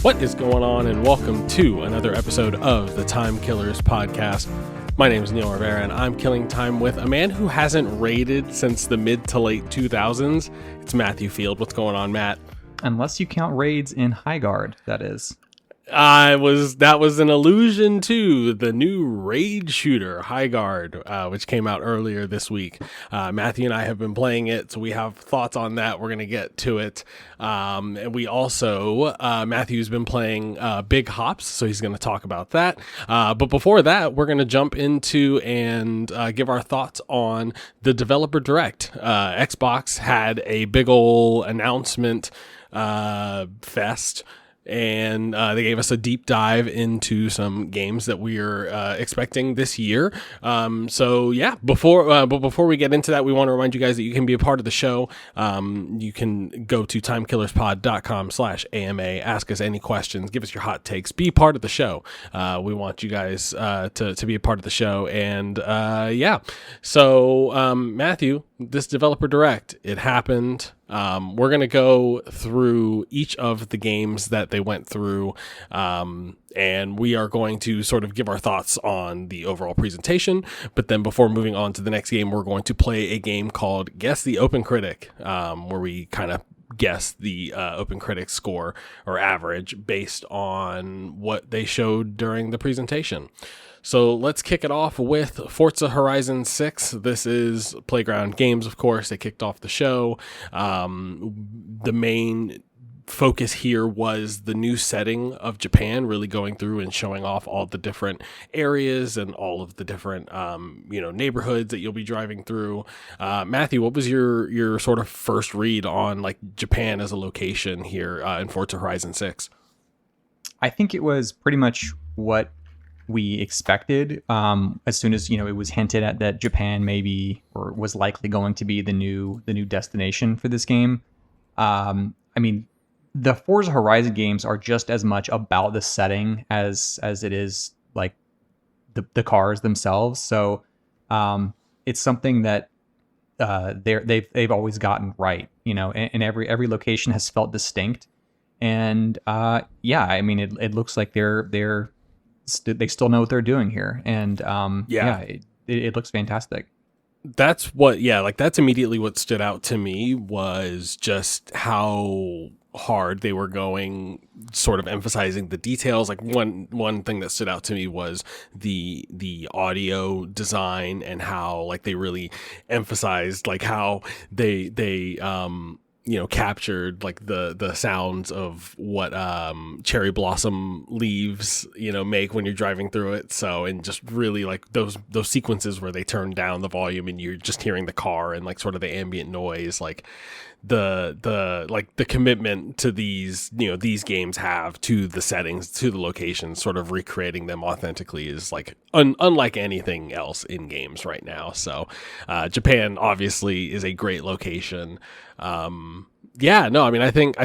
What is going on, and welcome to another episode of the Time Killers podcast. My name is Neil Rivera, and I'm killing time with a man who hasn't raided since the mid to late 2000s. It's Matthew Field. What's going on, Matt? Unless you count raids in Highguard, that is. That was an allusion to the new raid shooter, Highguard, which came out earlier this week. Matthew and I have been playing it, so we have thoughts on that. We're going to get to it. And we also, Matthew's been playing Big Hops, so he's going to talk about that. But before that, we're going to jump into and give our thoughts on the Developer Direct. Xbox had a big ol' announcement fest, and they gave us a deep dive into some games that we are expecting this year. Before we get into that, we want to remind you guys that you can be a part of the show. You can go to timekillerspod.com/AMA, ask us any questions, give us your hot takes, be part of the show. We want you guys to be a part of the show. And Matthew, this Developer Direct, it happened. We're going to go through each of the games that they went through, and we are going to sort of give our thoughts on the overall presentation. But then before moving on to the next game, we're going to play a game called Guess the OpenCritic, where we kind of guess the OpenCritic score or average based on what they showed during the presentation. So let's kick it off with Forza Horizon 6. This is Playground Games, of course. They kicked off the show. The main focus here was the new setting of Japan, really going through and showing off all the different areas and all of the different neighborhoods that you'll be driving through. Matthew, what was your sort of first read on like Japan as a location here in Forza Horizon 6? I think it was pretty much what we expected. As soon as it was hinted at that Japan maybe or was likely going to be the new destination for this game. The Forza Horizon games are just as much about the setting as it is like the cars themselves. So it's something that they've always gotten right. And every location has felt distinct. And it looks like they still know what they're doing here. And it looks fantastic. That's immediately what stood out to me, was just how hard they were going, sort of emphasizing the details. Like one thing that stood out to me was the audio design, and how like they really emphasized like how they captured like the sounds of what cherry blossom leaves make when you're driving through it. So, and just really like those sequences where they turn down the volume and you're just hearing the car and like sort of the ambient noise, like the commitment to these games have to the settings, to the locations, sort of recreating them authentically is like unlike anything else in games right now. So Japan obviously is a great location. I think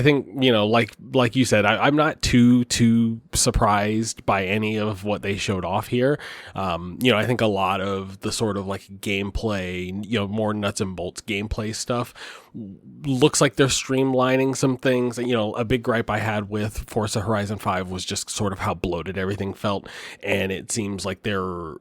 like you said, I'm not too surprised by any of what they showed off here. I think a lot of the sort of like gameplay, more nuts and bolts gameplay stuff looks like they're streamlining some things. A big gripe I had with Forza Horizon 5 was just sort of how bloated everything felt, and it seems like they're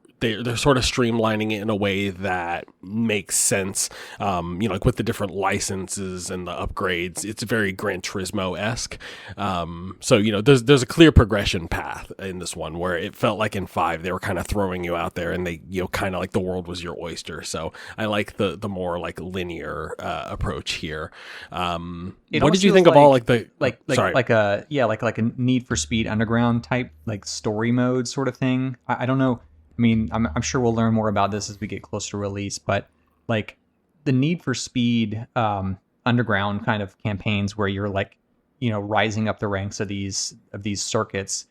sort of streamlining it in a way that makes sense. Like with the different licenses and the upgrades, it's very Gran Turismo-esque. There's a clear progression path in this one, where it felt like in 5 they were kind of throwing you out there, and they kind of like the world was your oyster. So I like the more like linear approach here. What did you think of all like the like a Need for Speed Underground type like story mode sort of thing? I don't know. I'm sure we'll learn more about this as we get closer to release, but like the Need for Speed Underground kind of campaigns where you're like, rising up the ranks of these circuits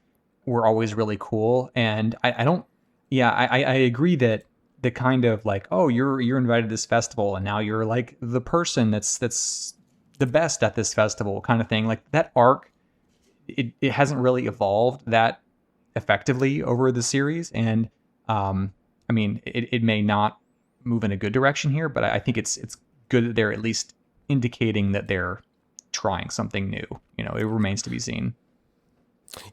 were always really cool. And I agree that the kind of like, oh, you're invited to this festival and now you're like the person that's the best at this festival kind of thing. Like that arc, it hasn't really evolved that effectively over the series. And it may not move in a good direction here, but I think it's good that they're at least indicating that they're trying something new. It remains to be seen.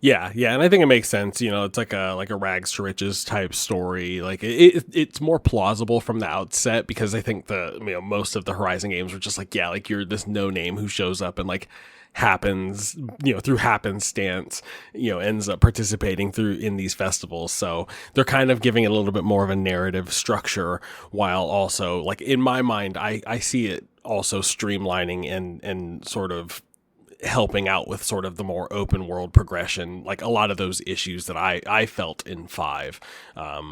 Yeah, yeah, and I think it makes sense. It's like a rags to riches type story. Like it's more plausible from the outset because I think most of the Horizon games were just like, yeah, like you're this no name who shows up and like happens, through happenstance, ends up participating through in these festivals. So they're kind of giving it a little bit more of a narrative structure, while also, like, in my mind, I see it also streamlining and sort of helping out with sort of the more open world progression, like a lot of those issues that I felt in 5,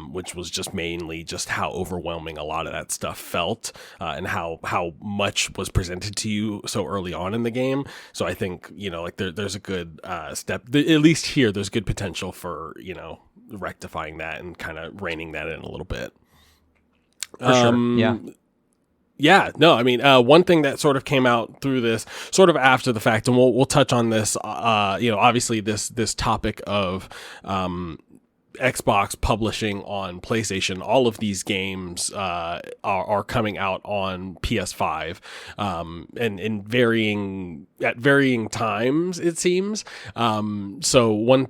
which was just mainly just how overwhelming a lot of that stuff felt, and how much was presented to you so early on in the game. So I think, like there's a good step, at least here, there's good potential for, rectifying that and kind of reining that in a little bit. For sure. Yeah. Yeah, no, I mean, one thing that sort of came out through this sort of after the fact, and we'll touch on this, obviously this topic of Xbox publishing on PlayStation. All of these games are coming out on PS5, and in varying times, it seems. So one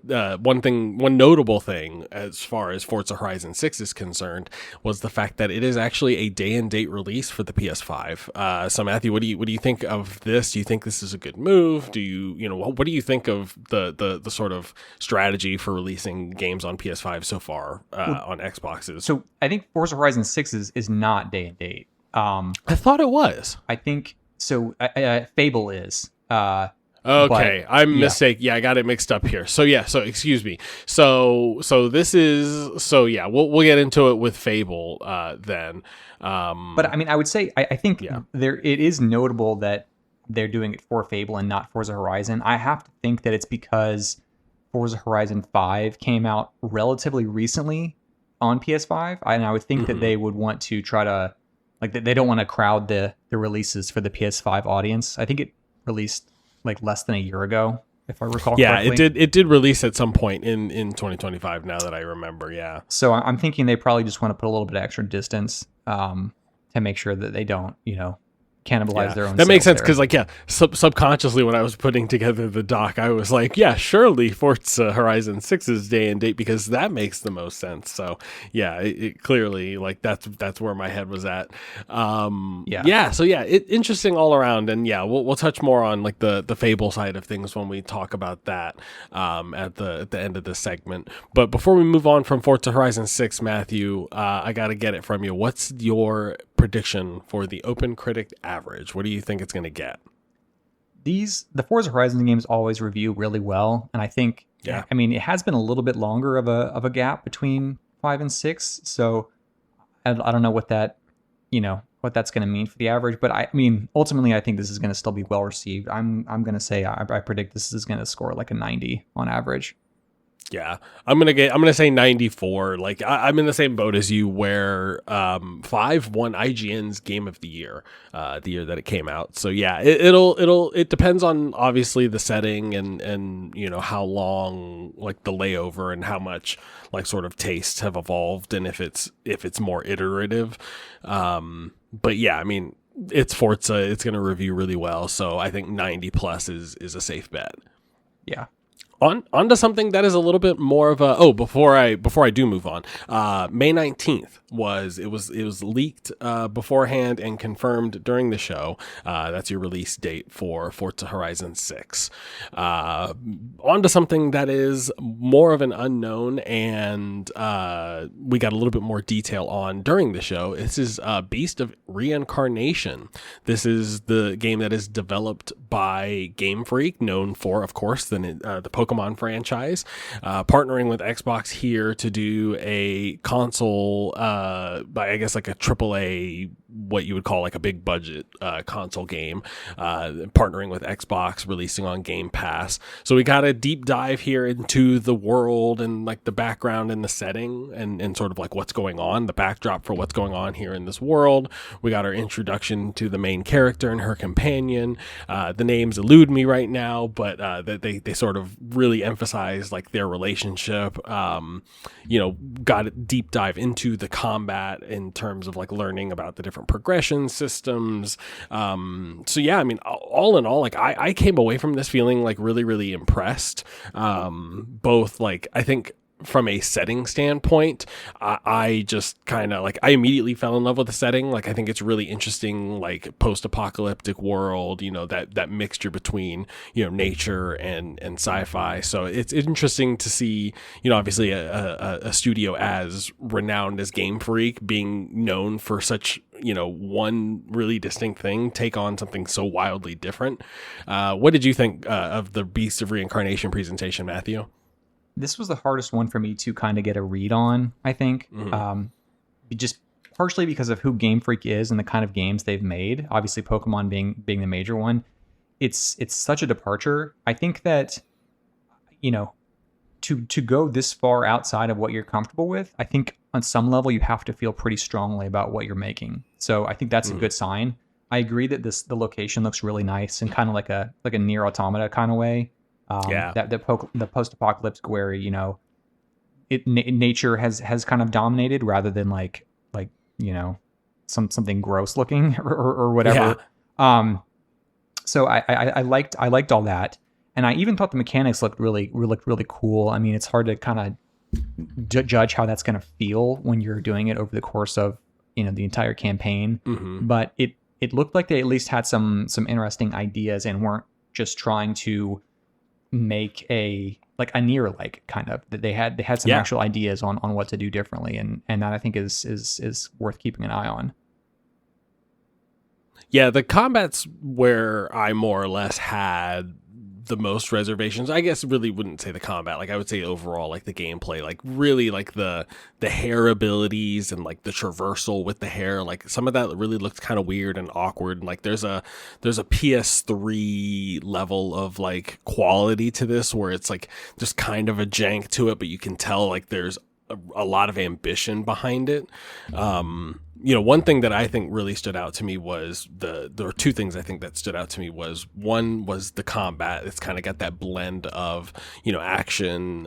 notable thing as far as Forza Horizon 6 is concerned was the fact that it is actually a day and date release for the PS5. So Matthew, what do you think of this? Do you think this is a good move? Do what do you think of the sort of strategy for releasing games on PS5 so far on Xboxes? So I think Forza Horizon 6 is not day and date. I thought it was. I think so. Fable is. Okay, I'm mistaken. Yeah, I got it mixed up here. So yeah, so excuse me. So this is we'll get into it with Fable then. But I mean, I would say I think it is notable that they're doing it for Fable and not Forza Horizon. I have to think that it's because Forza Horizon 5 came out relatively recently on PS5, and I would think that they would want to try to, like, they don't want to crowd the releases for the PS5 audience. I think it released like less than a year ago, if I recall correctly. Yeah, it did release at some point in 2025, now that I remember, yeah. So I'm thinking they probably just want to put a little bit of extra distance to make sure that they don't, cannibalize their own. That makes sense, because subconsciously when I was putting together the doc, I was like, yeah, surely Forza Horizon 6 is day and date, because that makes the most sense. So yeah, it clearly, like, that's where my head was at. Interesting all around. And yeah, we'll touch more on like the Fable side of things when we talk about that at the end of this segment. But before we move on from Forza Horizon 6, Matthew, I gotta get it from you. What's your prediction for the OpenCritic average? What do you think it's going to get? The Forza Horizon games always review really well, and I think, I mean, it has been a little bit longer of a gap between 5 and 6, so I don't know what that, what that's going to mean for the average, but I mean, ultimately, I think this is going to still be well received. I'm going to say I predict this is going to score like a 90 on average. Yeah, I'm gonna say 94. Like I'm in the same boat as you, where 5 won IGN's Game of the Year, the year that it came out. So yeah, it depends on obviously the setting and how long, like, the layover and how much, like, sort of tastes have evolved, and if it's more iterative. But yeah, I mean, it's Forza, it's gonna review really well, so I think 90 plus is a safe bet. Yeah. On to something that is a little bit more of a before I do move on. May 19th was leaked beforehand and confirmed during the show. That's your release date for Forza Horizon 6. On to something that is more of an unknown, and we got a little bit more detail on during the show. This is Beast of Reincarnation. This is the game that is developed by Game Freak, known for, of course, the Pokemon franchise, partnering with Xbox here to do a console, I guess like a AAA, what you would call like a big budget console game, partnering with Xbox, releasing on Game Pass. So we got a deep dive here into the world and like the background and the setting and sort of like what's going on, the backdrop for what's going on here in this world. We got our introduction to the main character and her companion. The names elude me right now, but they sort of really emphasize like their relationship. Got a deep dive into the combat in terms of like learning about the different different progression systems. So yeah, I mean, all in all, like I came away from this feeling like really, really impressed. Both like, I think, from a setting standpoint, I just kind of like, I immediately fell in love with the setting. Like, I think it's really interesting, like post-apocalyptic world, you know, that mixture between, you know, nature and sci-fi. So it's interesting to see, you know, obviously a studio as renowned as Game Freak being known for such, you know, one really distinct thing take on something so wildly different. What did you think of the Beast of Reincarnation presentation, Matthew? This was the hardest one for me to kind of get a read on, I think. Just partially because of who Game Freak is and the kind of games they've made. Obviously, Pokemon being the major one. It's such a departure. I think that, you know, to go this far outside of what you're comfortable with, I think on some level you have to feel pretty strongly about what you're making. So I think that's a good sign. I agree that the location looks really nice and kind of like a Nier Automata kind of way. That the post-apocalyptic where, you know, nature has kind of dominated rather than like you know, something gross looking or whatever. Yeah. So I liked all that, and I even thought the mechanics looked really cool. I mean, it's hard to kind of judge how that's going to feel when you're doing it over the course of, you know, the entire campaign. But it looked like they at least had some interesting ideas and weren't just trying to make a Nier like kind of, that they had some actual ideas on what to do differently, and that I think is worth keeping an eye on. Yeah, the combat's where I more or less had the most reservations. I guess really wouldn't say the combat. Like, I would say overall, like the gameplay, like really like the hair abilities and like the traversal with the hair. Like some of that really looked kind of weird and awkward. And like there's a PS3 level of like quality to this where it's like just kind of a jank to it, but you can tell like there's a lot of ambition behind it. You know, one thing that I think really stood out to me was there were two things I think that stood out to me. Was one was the combat. It's kind of got that blend of, you know, action,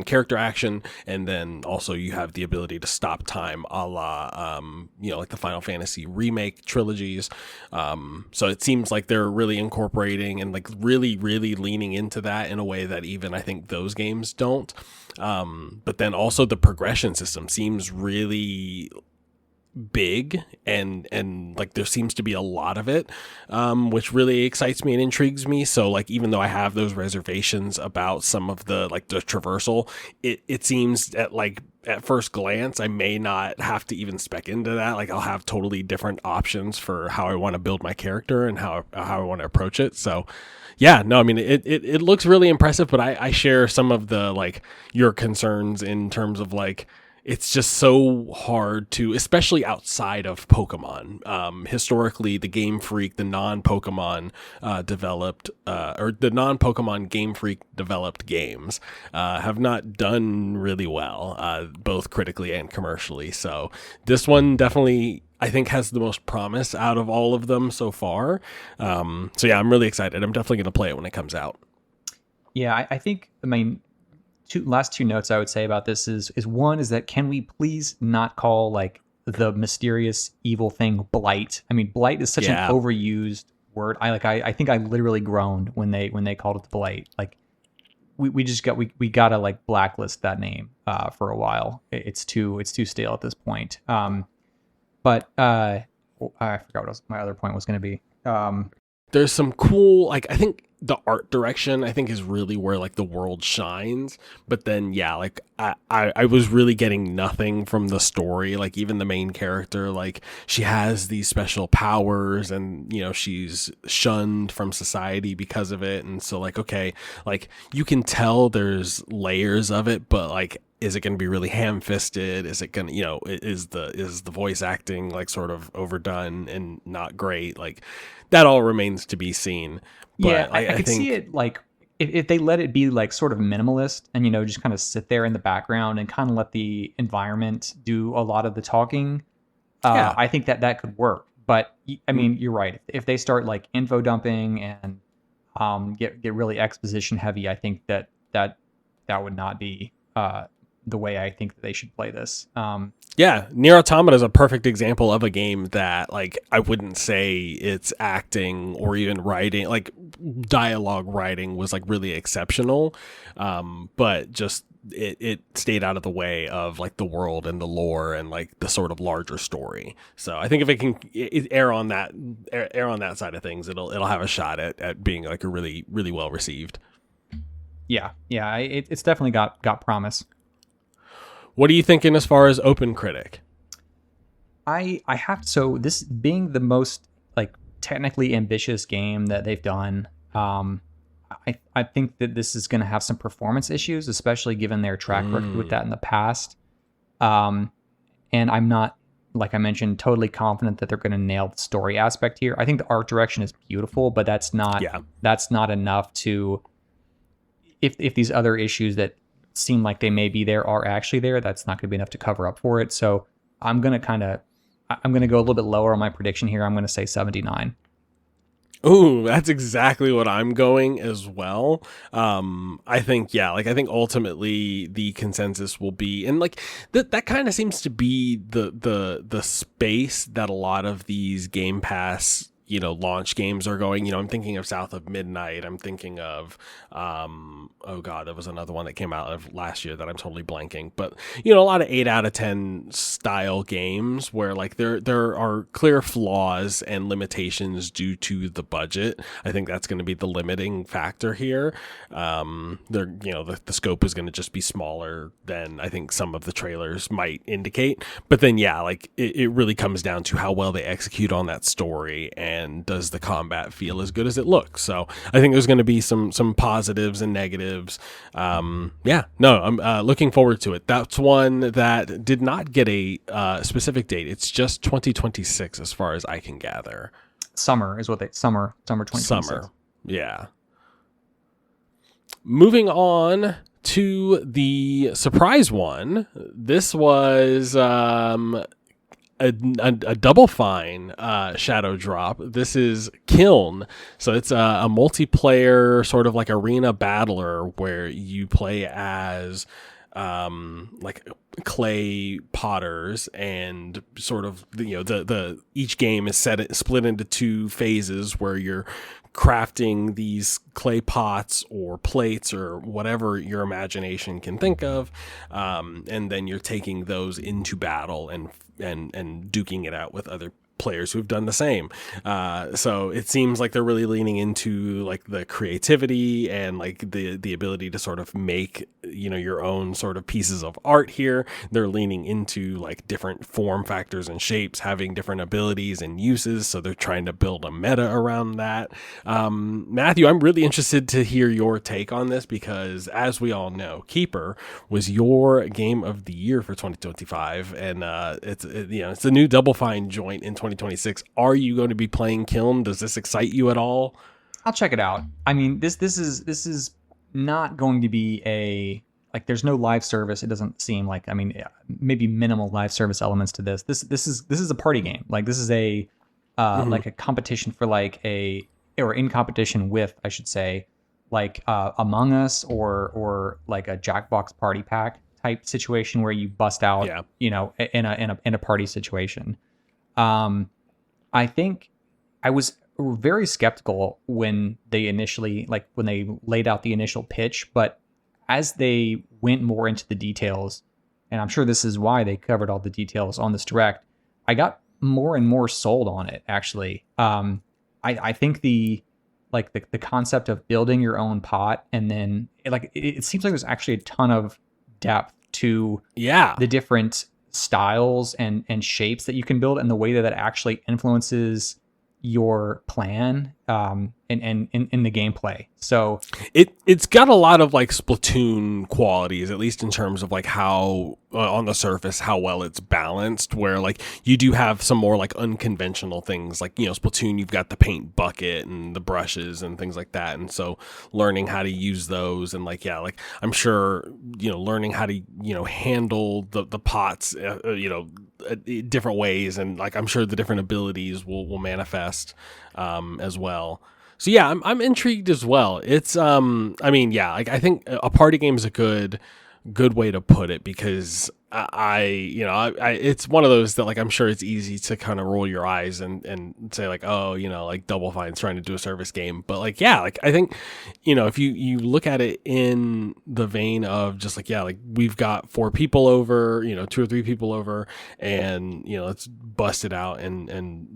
character action, and then also you have the ability to stop time, a la, you know, like the Final Fantasy remake trilogies. So it seems like they're really incorporating and like really, really leaning into that in a way that even I think those games don't. But then also the progression system seems really big and like there seems to be a lot of it, which really excites me and intrigues me. So like, even though I have those reservations about some of the like the traversal, it seems at first glance I may not have to even spec into that. Like I'll have totally different options for how I want to build my character and how I want to approach it. So yeah, no, I mean, it looks really impressive, but I share some of the like your concerns in terms of like, it's just so hard to, especially outside of Pokemon. Historically, the Game Freak, the non-Pokemon developed, or the non-Pokemon Game Freak developed games have not done really well, both critically and commercially. So this one definitely, I think, has the most promise out of all of them so far. So yeah, I'm really excited. I'm definitely going to play it when it comes out. Yeah, I think, I mean, last two notes I would say about this is one is that, can we please not call like the mysterious evil thing Blight? I mean, Blight is such an overused word. I think I literally groaned when they called it Blight. Like we gotta like blacklist that name for a while. It's too stale at this point. But I forgot what my other point was going to be. There's some cool, like, I think the art direction, I think, is really where like the world shines. But then, yeah, like I was really getting nothing from the story. Like even the main character, like she has these special powers and, you know, she's shunned from society because of it. And so like, okay, like you can tell there's layers of it, but like, is it going to be really ham-fisted? Is it going to, you know, is the voice acting like sort of overdone and not great? Like that all remains to be seen. But yeah, I could see it like if they let it be like sort of minimalist and, you know, just kind of sit there in the background and kind of let the environment do a lot of the talking. I think that could work. But I mean, you're right. If they start like info dumping and get really exposition heavy, I think that would not be the way I think that they should play this. Yeah, Nier Automata is a perfect example of a game that, like, I wouldn't say its acting or even writing, like dialogue writing, was like really exceptional, but just it stayed out of the way of like the world and the lore and like the sort of larger story. So I think if it can err on that side of things, it'll have a shot at being like a really really well received. Yeah, it's definitely got promise. What are you thinking as far as OpenCritic? I have, so this being the most like technically ambitious game that they've done, I think that this is going to have some performance issues, especially given their track record with that in the past. And I'm not, like I mentioned, totally confident that they're going to nail the story aspect here. I think the art direction is beautiful, but that's not enough to, if these other issues that seem like they may be there are actually there, that's not going to be enough to cover up for it. So I'm going to go a little bit lower on my prediction here. I'm going to say 79. Ooh, that's exactly what I'm going as well. I think ultimately the consensus will be, and like that kind of seems to be the space that a lot of these Game Pass, launch games are going. I'm thinking of South of Midnight. I'm thinking of, oh God, there was another one that came out of last year that I'm totally blanking. But, a lot of 8 out of 10 style games where like there are clear flaws and limitations due to the budget. I think that's going to be the limiting factor here. The scope is going to just be smaller than I think some of the trailers might indicate. But then, it really comes down to how well they execute on that story, and does the combat feel as good as it looks. So I think there's going to be some positives and negatives. I'm looking forward to it. That's one that did not get a specific date. It's just 2026 as far as I can gather. Summer 2026. Summer. Yeah. Moving on to the surprise one. This was a Double Fine shadow drop. This is Kiln. So it's a multiplayer sort of like arena battler where you play as like clay potters, and sort of the each game is split into 2 phases where you're crafting these clay pots or plates or whatever your imagination can think of, and then you're taking those into battle and duking it out with other players who've done the same. So it seems like they're really leaning into like the creativity and like the ability to sort of make your own sort of pieces of art here. They're leaning into like different form factors and shapes having different abilities and uses, so they're trying to build a meta around that. Matthew, I'm really interested to hear your take on this, because as we all know, Keeper was your game of the year for 2025, and it's a new Double Fine joint in 2026. Are you going to be playing Kiln? Does this excite you at all? I'll check it out. I mean, this is not going to be there's no live service. It doesn't seem like, I mean, maybe minimal live service elements to this. This is a party game. Like, this is a like a competition for or in competition with, I should say, like Among Us or like a Jackbox Party Pack type situation where you bust out, in a party situation. I think I was very skeptical when they initially, when they laid out the initial pitch, but as they went more into the details, and I'm sure this is why they covered all the details on this direct, I got more and more sold on it, actually. I think the concept of building your own pot, and then it seems like there's actually a ton of depth to the different styles and shapes that you can build, and the way that actually influences your plan and in the gameplay. So it's got a lot of like Splatoon qualities, at least in terms of like how on the surface how well it's balanced, where like you do have some more like unconventional things, like Splatoon, you've got the paint bucket and the brushes and things like that, and so learning how to use those, and I'm sure learning how to handle the pots different ways, and like I'm sure the different abilities will manifest as well. So yeah, I'm intrigued as well. It's I think a party game is a good good way to put it, because it's one of those that, like, I'm sure it's easy to kind of roll your eyes and say, like, oh, like Double Fine's trying to do a service game. But, like, yeah, like, I think, if you look at it in the vein of just like, yeah, like, we've got 4 people over, 2 or 3 people over, and, let's bust it out and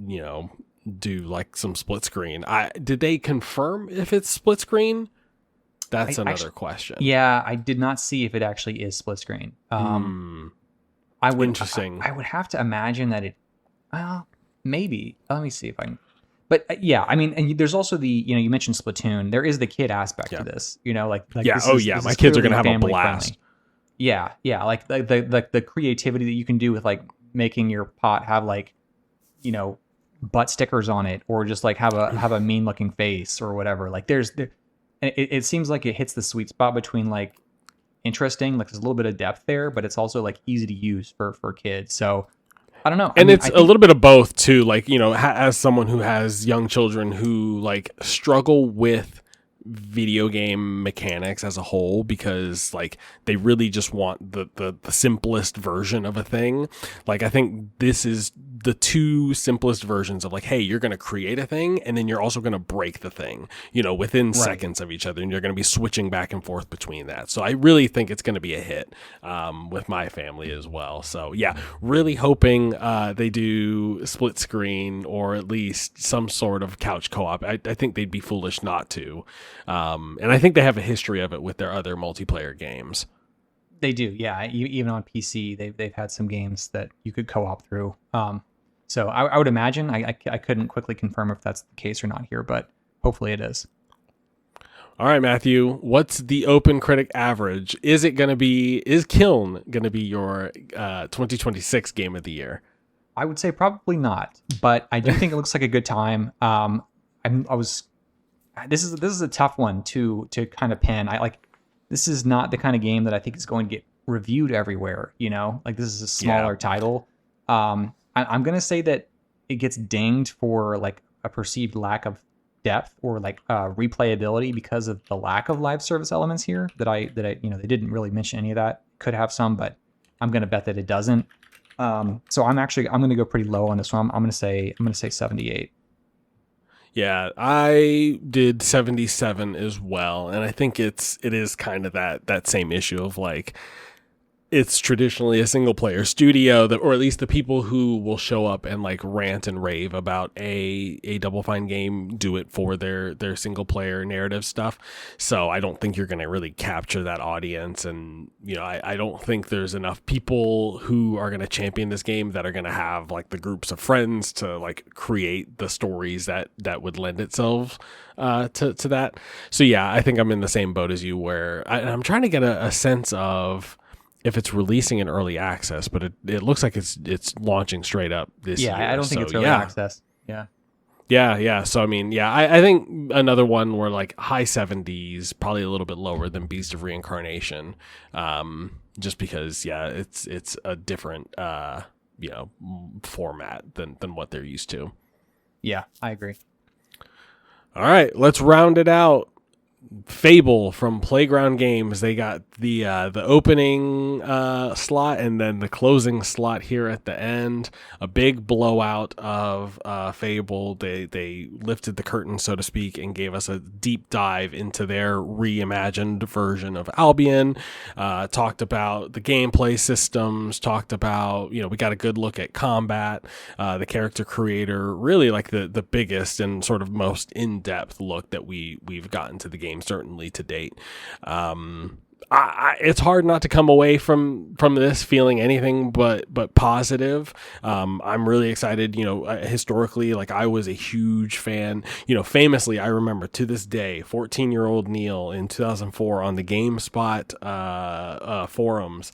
do like some split screen. Did they confirm if it's split screen? That's another question. Yeah, I did not see if it actually is split screen. I would Interesting. I would have to imagine that it. Well, maybe. Let me see if I can. But yeah, I mean, and there's also the you mentioned Splatoon. There is the kid aspect to this. Like yeah. This my kids are gonna have a blast. Friendly. Yeah. Like the creativity that you can do with like making your pot have like, butt stickers on it, or just like have a mean looking face or whatever. Like it seems like it hits the sweet spot between like interesting, like there's a little bit of depth there, but it's also like easy to use for kids. So I don't know. And I think a little bit of both too. Like, as someone who has young children who like struggle with video game mechanics as a whole, because like they really just want the simplest version of a thing. Like, I think this is the 2 simplest versions of like, hey, you're going to create a thing and then you're also going to break the thing, within seconds of each other, and you're going to be switching back and forth between that. So I really think it's going to be a hit with my family as well. So yeah, really hoping they do split screen, or at least some sort of couch co-op. I think they'd be foolish not to. And I think they have a history of it with their other multiplayer games. They do, yeah. Even on PC, they've had some games that you could co-op through. So I would imagine, I couldn't quickly confirm if that's the case or not here, but hopefully it is. All right, Matthew, what's the OpenCritic average? Is Kiln going to be your 2026 game of the year? I would say probably not, but I do think it looks like a good time. This is a tough one to kind of pin. This is not the kind of game that I think is going to get reviewed everywhere. Like, this is a smaller title. I'm going to say that it gets dinged for like a perceived lack of depth or like replayability because of the lack of live service elements here. That I they didn't really mention any of that. Could have some, but I'm going to bet that it doesn't. So I'm going to go pretty low on this one. I'm going to say 78. Yeah, I did 77 as well, and I think it is kind of that same issue of like, it's traditionally a single player studio, or at least the people who will show up and like rant and rave about a Double Fine game do it for their single player narrative stuff. So I don't think you're going to really capture that audience, and I don't think there's enough people who are going to champion this game that are going to have like the groups of friends to like create the stories that would lend itself to that. So yeah, I think I'm in the same boat as you, where I'm trying to get a sense of if it's releasing in early access, but it looks like it's launching straight up this year. Yeah, I don't think it's early access. Yeah. So I mean, yeah, I think another one where like high 70s, probably a little bit lower than Beast of Reincarnation, just because it's a different format than what they're used to. Yeah, I agree. All right, let's round it out. Fable from Playground Games. They got the opening slot and then the closing slot here at the end. A big blowout of Fable. They lifted the curtain, so to speak, and gave us a deep dive into their reimagined version of Albion. Talked about the gameplay systems. Talked about, we got a good look at combat, the character creator. Really like the biggest and sort of most in-depth look that we've gotten to the game, certainly to date. It's hard not to come away from this feeling anything but positive. I'm really excited. Historically, like, I was a huge fan. Famously, I remember to this day, 14-year-old Neil in 2004 on the GameSpot forums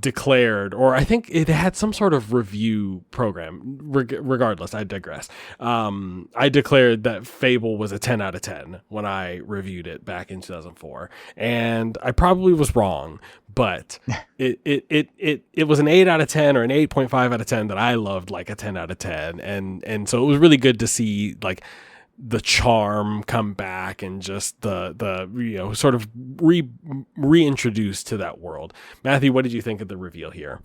declared, or I think it had some sort of review program. Regardless, I digress. I declared that Fable was a 10 out of 10 when I reviewed it back in 2004, and I probably was wrong, but it was an 8 out of 10 or an 8.5 out of 10 that I loved like a 10 out of 10, and so it was really good to see like the charm come back and just the sort of reintroduced to that world. Matthew, what did you think of the reveal here?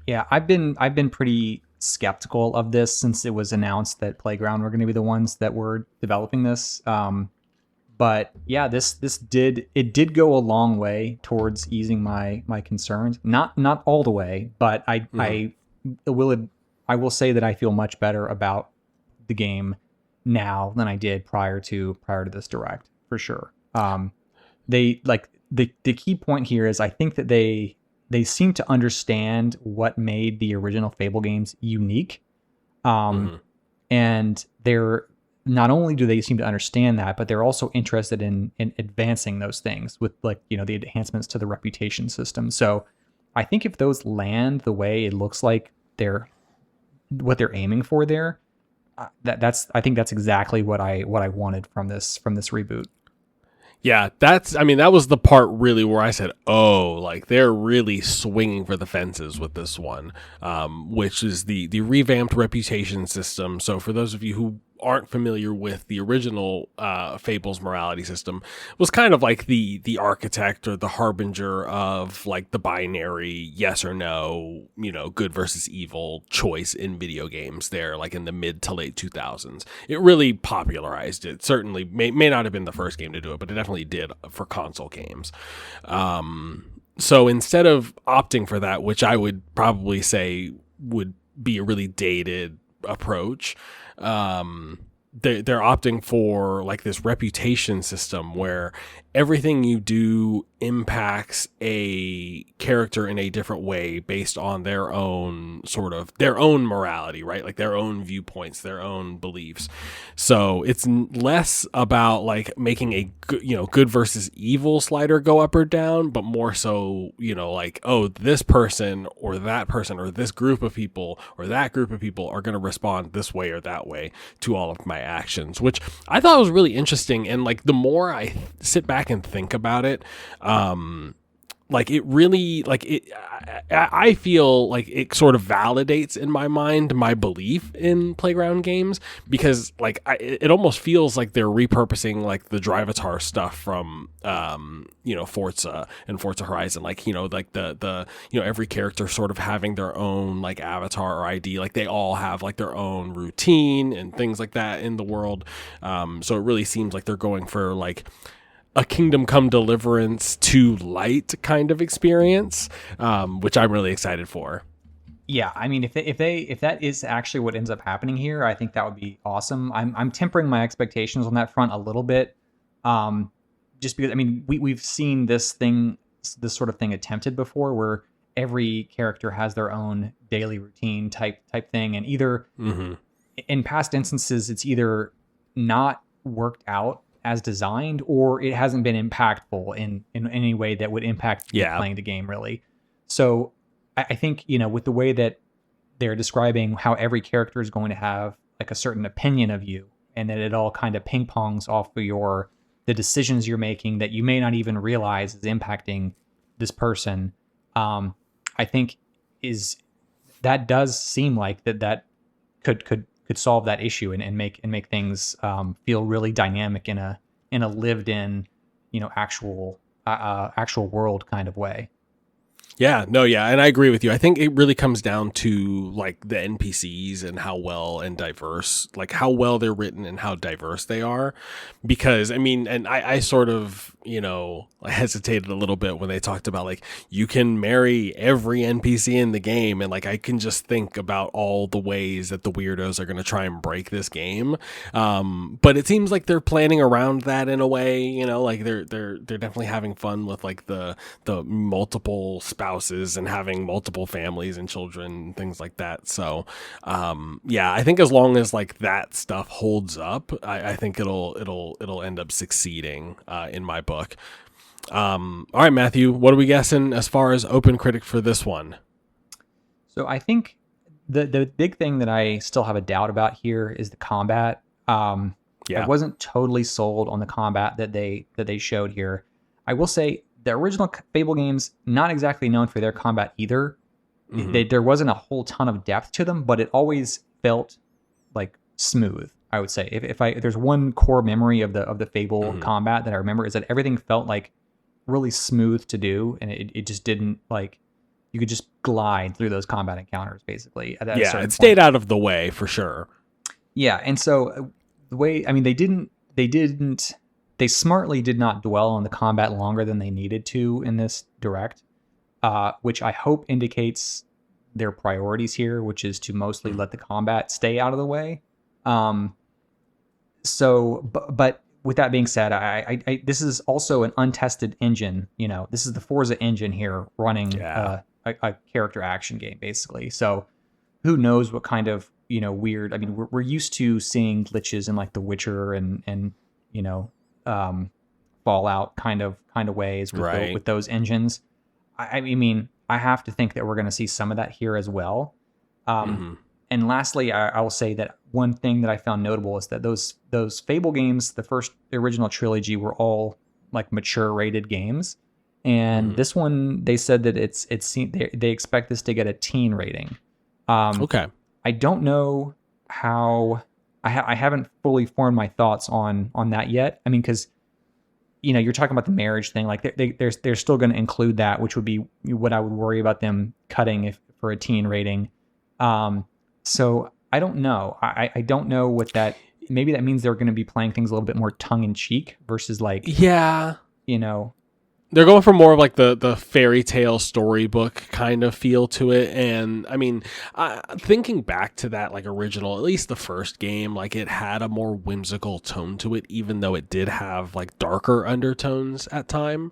Yeah, I've been pretty skeptical of this since it was announced that Playground were going to be the ones that were developing this. But yeah, this did go a long way towards easing my concerns. Not all the way, but I will say that I feel much better about the game now than I did prior to this direct, for sure. They like the key point here is I think that they seem to understand what made the original Fable games unique. And they're not only do they seem to understand that, but they're also interested in advancing those things with the enhancements to the reputation system. So I think if those land the way it looks like what they're aiming for there, I think that's exactly what I wanted from this reboot. Yeah, that was the part really where I said, oh, like they're really swinging for the fences with this one, which is the revamped reputation system. So for those of you who aren't familiar with the original Fable's morality system, was kind of like the architect or the harbinger of like the binary yes or no, good versus evil choice in video games there, like in the mid to late 2000s. It really popularized it. Certainly may not have been the first game to do it, but it definitely did for console games. So instead of opting for that, which I would probably say would be a really dated approach, they're opting for like this reputation system where everything you do impacts a character in a different way based on their own morality, right? Like their own viewpoints, their own beliefs. So it's less about like making a good versus evil slider go up or down, but more so, like, oh, this person or that person or this group of people or that group of people are going to respond this way or that way to all of my actions, which I thought was really interesting. And like the more I sit back and think about it, like it really, like it, I feel like it sort of validates in my mind my belief in Playground games, because like it almost feels like they're repurposing like the Drivatar stuff from Forza and Forza Horizon, like like the every character sort of having their own like avatar or ID, like they all have like their own routine and things like that in the world. So it really seems like they're going for like a Kingdom Come Deliverance to light kind of experience, which I'm really excited for. Yeah, I mean, if that is actually what ends up happening here, I think that would be awesome. I'm tempering my expectations on that front a little bit, just because I mean we've seen this sort of thing attempted before, where every character has their own daily routine type thing, and either in past instances it's either not worked out as designed, or it hasn't been impactful in any way that would impact playing the game, really. So I think, with the way that they're describing how every character is going to have like a certain opinion of you, and that it all kind of ping pongs off of the decisions you're making that you may not even realize is impacting this person. I think that does seem like that could solve that issue and make things feel really dynamic in a lived in, actual world kind of way. Yeah, no, yeah, and I agree with you. I think it really comes down to like the NPCs and how well they're written and how diverse they are. Because I mean, and I sort of, I hesitated a little bit when they talked about like you can marry every NPC in the game, and like I can just think about all the ways that the weirdos are going to try and break this game. But it seems like they're planning around that in a way, like they're definitely having fun with like the multiple spouses and having multiple families and children and things like that. So yeah, I think as long as like that stuff holds up, I think it'll end up succeeding in my book. All right, Matthew, what are we guessing as far as OpenCritic for this one? So I think the big thing that I still have a doubt about here is the combat. I wasn't totally sold on the combat that they showed here. I will say the original Fable games, not exactly known for their combat either. There wasn't a whole ton of depth to them, but it always felt like smooth. I would say if there's one core memory of the Fable combat that I remember is that everything felt like really smooth to do, and it just didn't like you could just glide through those combat encounters basically. At a certain it stayed point. out of the way for sure. Yeah, and so the way I mean they smartly did not dwell on the combat longer than they needed to in this direct, which I hope indicates their priorities here, which is to mostly let the combat stay out of the way. But with that being said, I this is also an untested engine. This is the Forza engine here running a character action game, basically. So who knows what kind of weird. I mean, we're used to seeing glitches in like The Witcher and Fallout kind of ways with those engines. I mean, I have to think that we're going to see some of that here as well. And lastly, I will say that one thing that I found notable is that those Fable games, the original trilogy, were all like mature rated games, and this one they said that they expect this to get a teen rating. Okay. I don't know how. I haven't fully formed my thoughts on that yet. I mean, because you're talking about the marriage thing. Like they're still going to include that, which would be what I would worry about them cutting for a teen rating. So I don't know. I don't know what that. Maybe that means they're going to be playing things a little bit more tongue in cheek versus like They're going for more of like the fairy tale storybook kind of feel to it. And I mean, thinking back to that like original, at least the first game, like it had a more whimsical tone to it, even though it did have like darker undertones at time.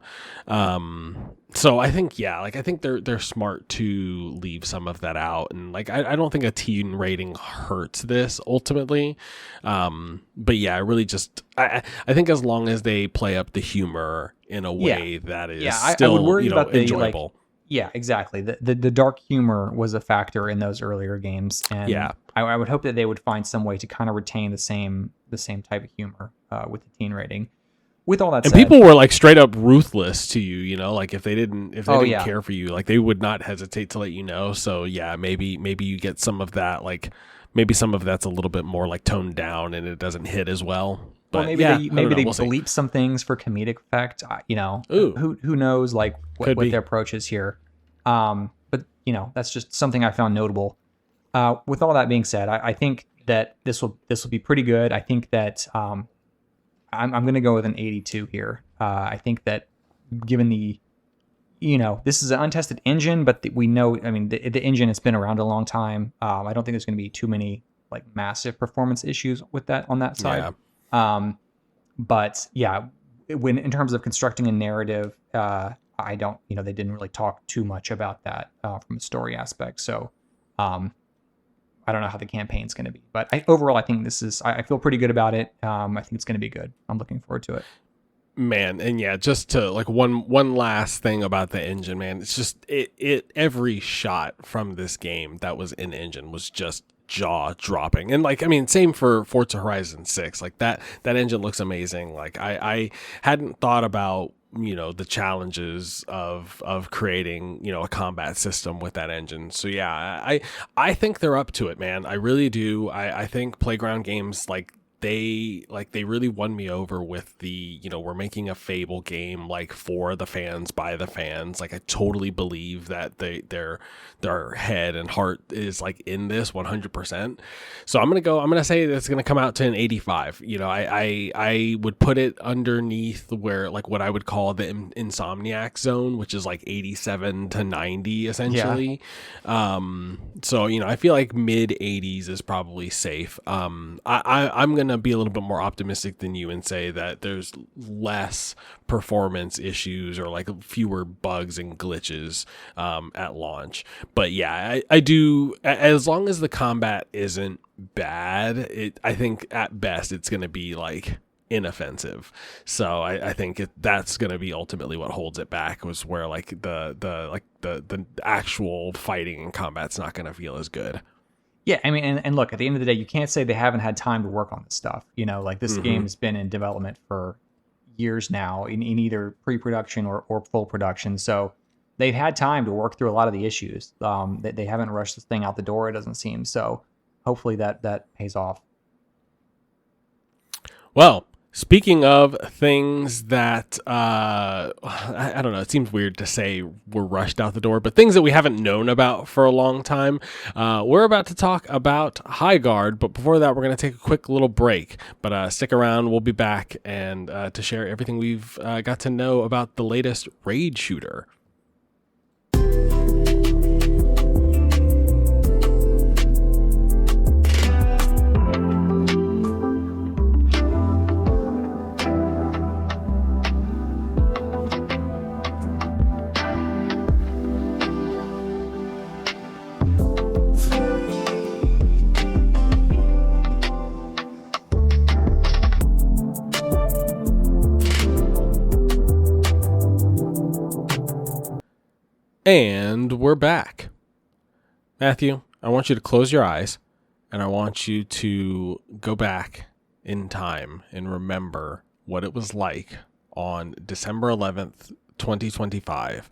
So I think, I think they're smart to leave some of that out. And like, I don't think a teen rating hurts this ultimately. But yeah, I really just, I think as long as they play up the humor in a way that is still, I would worry about the, enjoyable. Yeah, exactly. The dark humor was a factor in those earlier games, and I would hope that they would find some way to kind of retain the same type of humor with the teen rating. With all that said, people were like straight up ruthless to you, like if they didn't care for you, like they would not hesitate to let you know. So yeah, maybe you get some of that, like maybe some of that's a little bit more like toned down and it doesn't hit as well. But maybe they bleep some things for comedic effect. Who knows like what their approach is here. But that's just something I found notable. With all that being said, I think that this will be pretty good. I think that I'm going to go with an 82 here. I think that given the, this is an untested engine, but we know, I mean, the engine has been around a long time. I don't think there's going to be too many like massive performance issues with that on that side. But yeah, when in terms of constructing a narrative, I don't, they didn't really talk too much about that from a story aspect. So I don't know how the campaign's going to be, but overall, I think I feel pretty good about it. I think it's going to be good. I'm looking forward to it. Man, and yeah, just to like one last thing about the engine, man, it's just every shot from this game that was in engine was just jaw dropping. And like, I mean, same for Forza Horizon 6. Like that engine looks amazing. Like I hadn't thought about the challenges of creating a combat system with that engine. So yeah, I think they're up to it, man. I really do. I think Playground Games they really won me over with the we're making a Fable game like for the fans by the fans. Like I totally believe that their head and heart is like in this 100%. So I'm gonna say it's gonna come out to an 85. I would put it underneath where like what I would call the Insomniac zone, which is like 87 to 90 essentially. So I feel like mid 80s is probably safe. I'm gonna be a little bit more optimistic than you and say that there's less performance issues or like fewer bugs and glitches at launch. But yeah, I do, as long as the combat isn't bad, I think at best it's going to be like inoffensive. So I think that's going to be ultimately what holds it back, was where like the actual fighting and combat's not going to feel as good. Yeah, I mean, and look, at the end of the day, you can't say they haven't had time to work on this stuff. Like this game has been in development for years now, in either pre-production or full production. So they've had time to work through a lot of the issues. They haven't rushed this thing out the door, it doesn't seem. So hopefully that pays off. Well, speaking of things that, I don't know, it seems weird to say we're rushed out the door, but things that we haven't known about for a long time, we're about to talk about Highguard, but before that, we're going to take a quick little break. But stick around, we'll be back and to share everything we've got to know about the latest raid shooter. And we're back. Matthew, I want you to close your eyes and I want you to go back in time and remember what it was like on December 11th, 2025.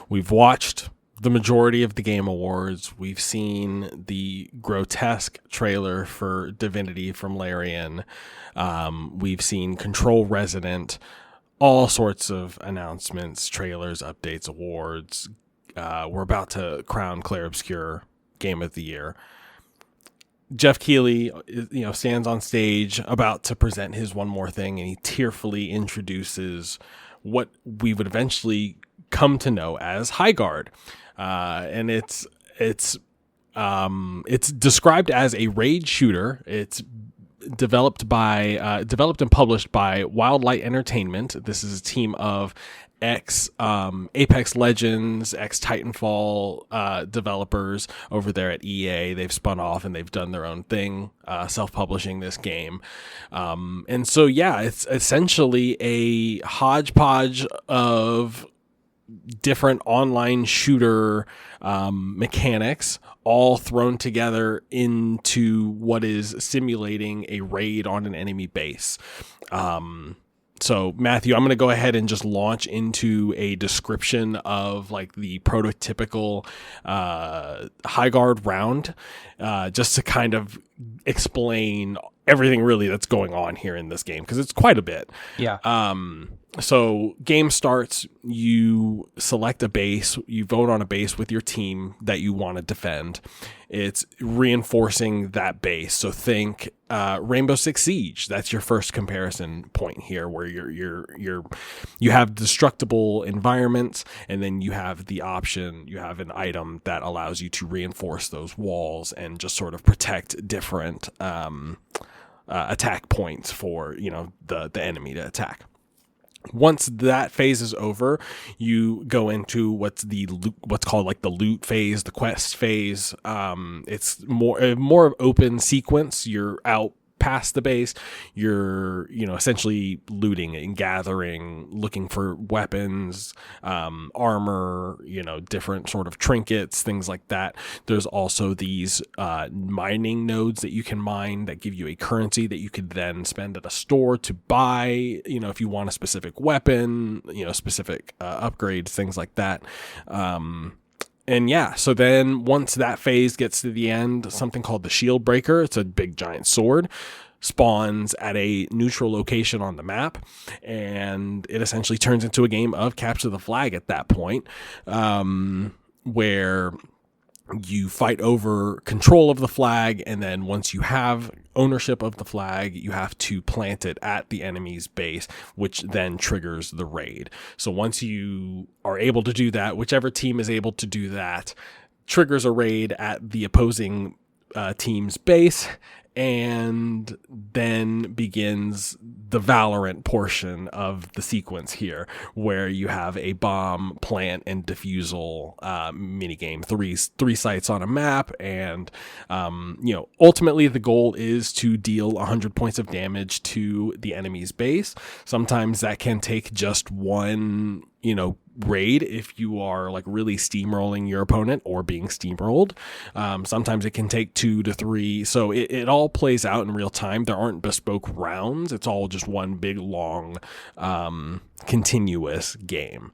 We've watched the majority of the Game Awards. We've seen the grotesque trailer for Divinity from Larian. We've seen Control Resident, all sorts of announcements, trailers, updates, awards. We're about to crown Clair Obscur Game of the Year. Jeff Keighley, stands on stage about to present his one more thing, and he tearfully introduces what we would eventually come to know as Highguard, and it's described as a raid shooter. It's developed and published by Wildlight Entertainment. This is a team of Apex Legends, Titanfall developers over there at EA. They've spun off and they've done their own thing, self-publishing this game. And so, yeah, it's essentially a hodgepodge of different online shooter mechanics all thrown together into what is simulating a raid on an enemy base. So Matthew, I'm going to go ahead and just launch into a description of like the prototypical Highguard round, just to kind of explain everything really that's going on here in this game, because it's quite a bit. Yeah. So game starts, you select a base, you vote on a base with your team that you want to defend. It's reinforcing that base. So think Rainbow Six Siege. That's your first comparison point here, where you have destructible environments, and then you have the option, you have an item that allows you to reinforce those walls and just sort of protect different attack points for the enemy to attack. Once that phase is over, you go into what's called like the loot phase, the quest phase. It's more open sequence. You're out past the base. You're essentially looting and gathering, looking for weapons, armor, different sort of trinkets, things like that. There's also these mining nodes that you can mine that give you a currency that you could then spend at a store to buy, if you want a specific weapon, specific upgrades, things like that. And yeah, so then once that phase gets to the end, something called the Shield Breaker, it's a big giant sword, spawns at a neutral location on the map, and it essentially turns into a game of capture the flag at that point, where you fight over control of the flag, and then once you have ownership of the flag, you have to plant it at the enemy's base, which then triggers the raid. So once you are able to do that, whichever team is able to do that, triggers a raid at the opposing team's base, and then begins the Valorant portion of the sequence here, where you have a bomb, plant, and defusal minigame, three sites on a map, and ultimately the goal is to deal 100 points of damage to the enemy's base. Sometimes that can take just one raid if you are like really steamrolling your opponent or being steamrolled. Sometimes it can take 2 to 3. So it all plays out in real time. There aren't bespoke rounds. It's all just one big long continuous game.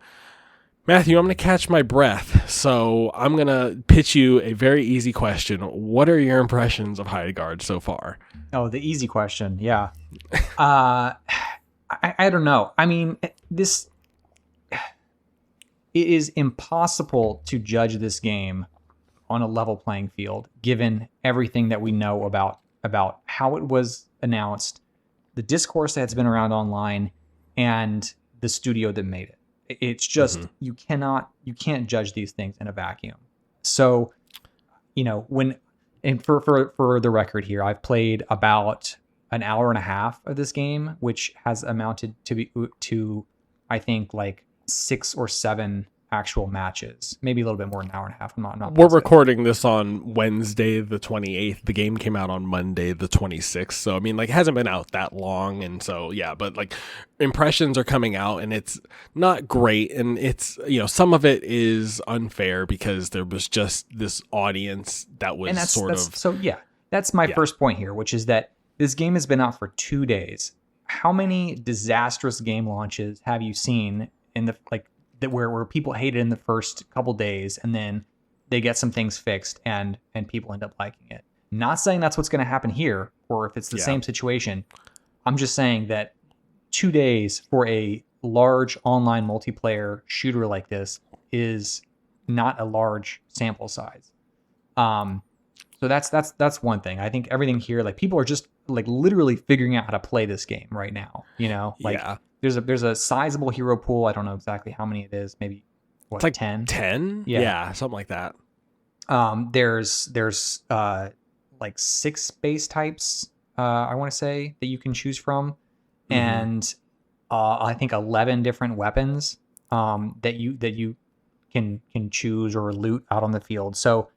Matthew, I'm going to catch my breath, so I'm going to pitch you a very easy question. What are your impressions of Highguard so far? Oh, the easy question. Yeah. I don't know. I mean, it is impossible to judge this game on a level playing field, given everything that we know about how it was announced, the discourse that's been around online, and the studio that made it. It's just you can't judge these things in a vacuum. So, for the record here, I've played about an hour and a half of this game, which has amounted to I think like 6 or 7 actual matches, maybe a little bit more than an hour and a half. I'm not We're positive. recording this on Wednesday the 28th. The game came out on Monday the 26th. So, I mean, like, it hasn't been out that long. And so, yeah, but like impressions are coming out and it's not great. And it's, some of it is unfair because there was just this audience that was that's my first point here, which is that this game has been out for 2 days. How many disastrous game launches have you seen in the that where people hate it in the first couple days and then they get some things fixed and people end up liking it? Not saying that's what's going to happen here or if it's the same situation. I'm just saying that 2 days for a large online multiplayer shooter like this is not a large sample size. So that's one thing. I think everything here, like, people are just like literally figuring out how to play this game right now. There's a sizable hero pool. I don't know exactly how many it is. Maybe it's like 10? 10? Yeah, something like that. There's like 6 base types, I want to say, that you can choose from, and I think 11 different weapons that you can choose or loot out on the field. So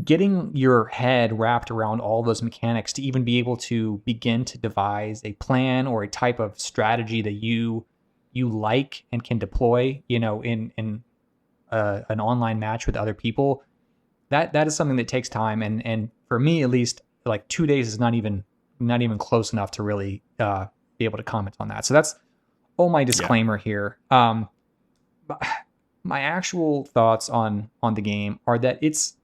getting your head wrapped around all those mechanics to even be able to begin to devise a plan or a type of strategy that you like and can deploy, in an online match with other people, that is something that takes time. And for me, at least, like 2 days is not even close enough to really be able to comment on that. So that's all my disclaimer here. But my actual thoughts on the game are that it's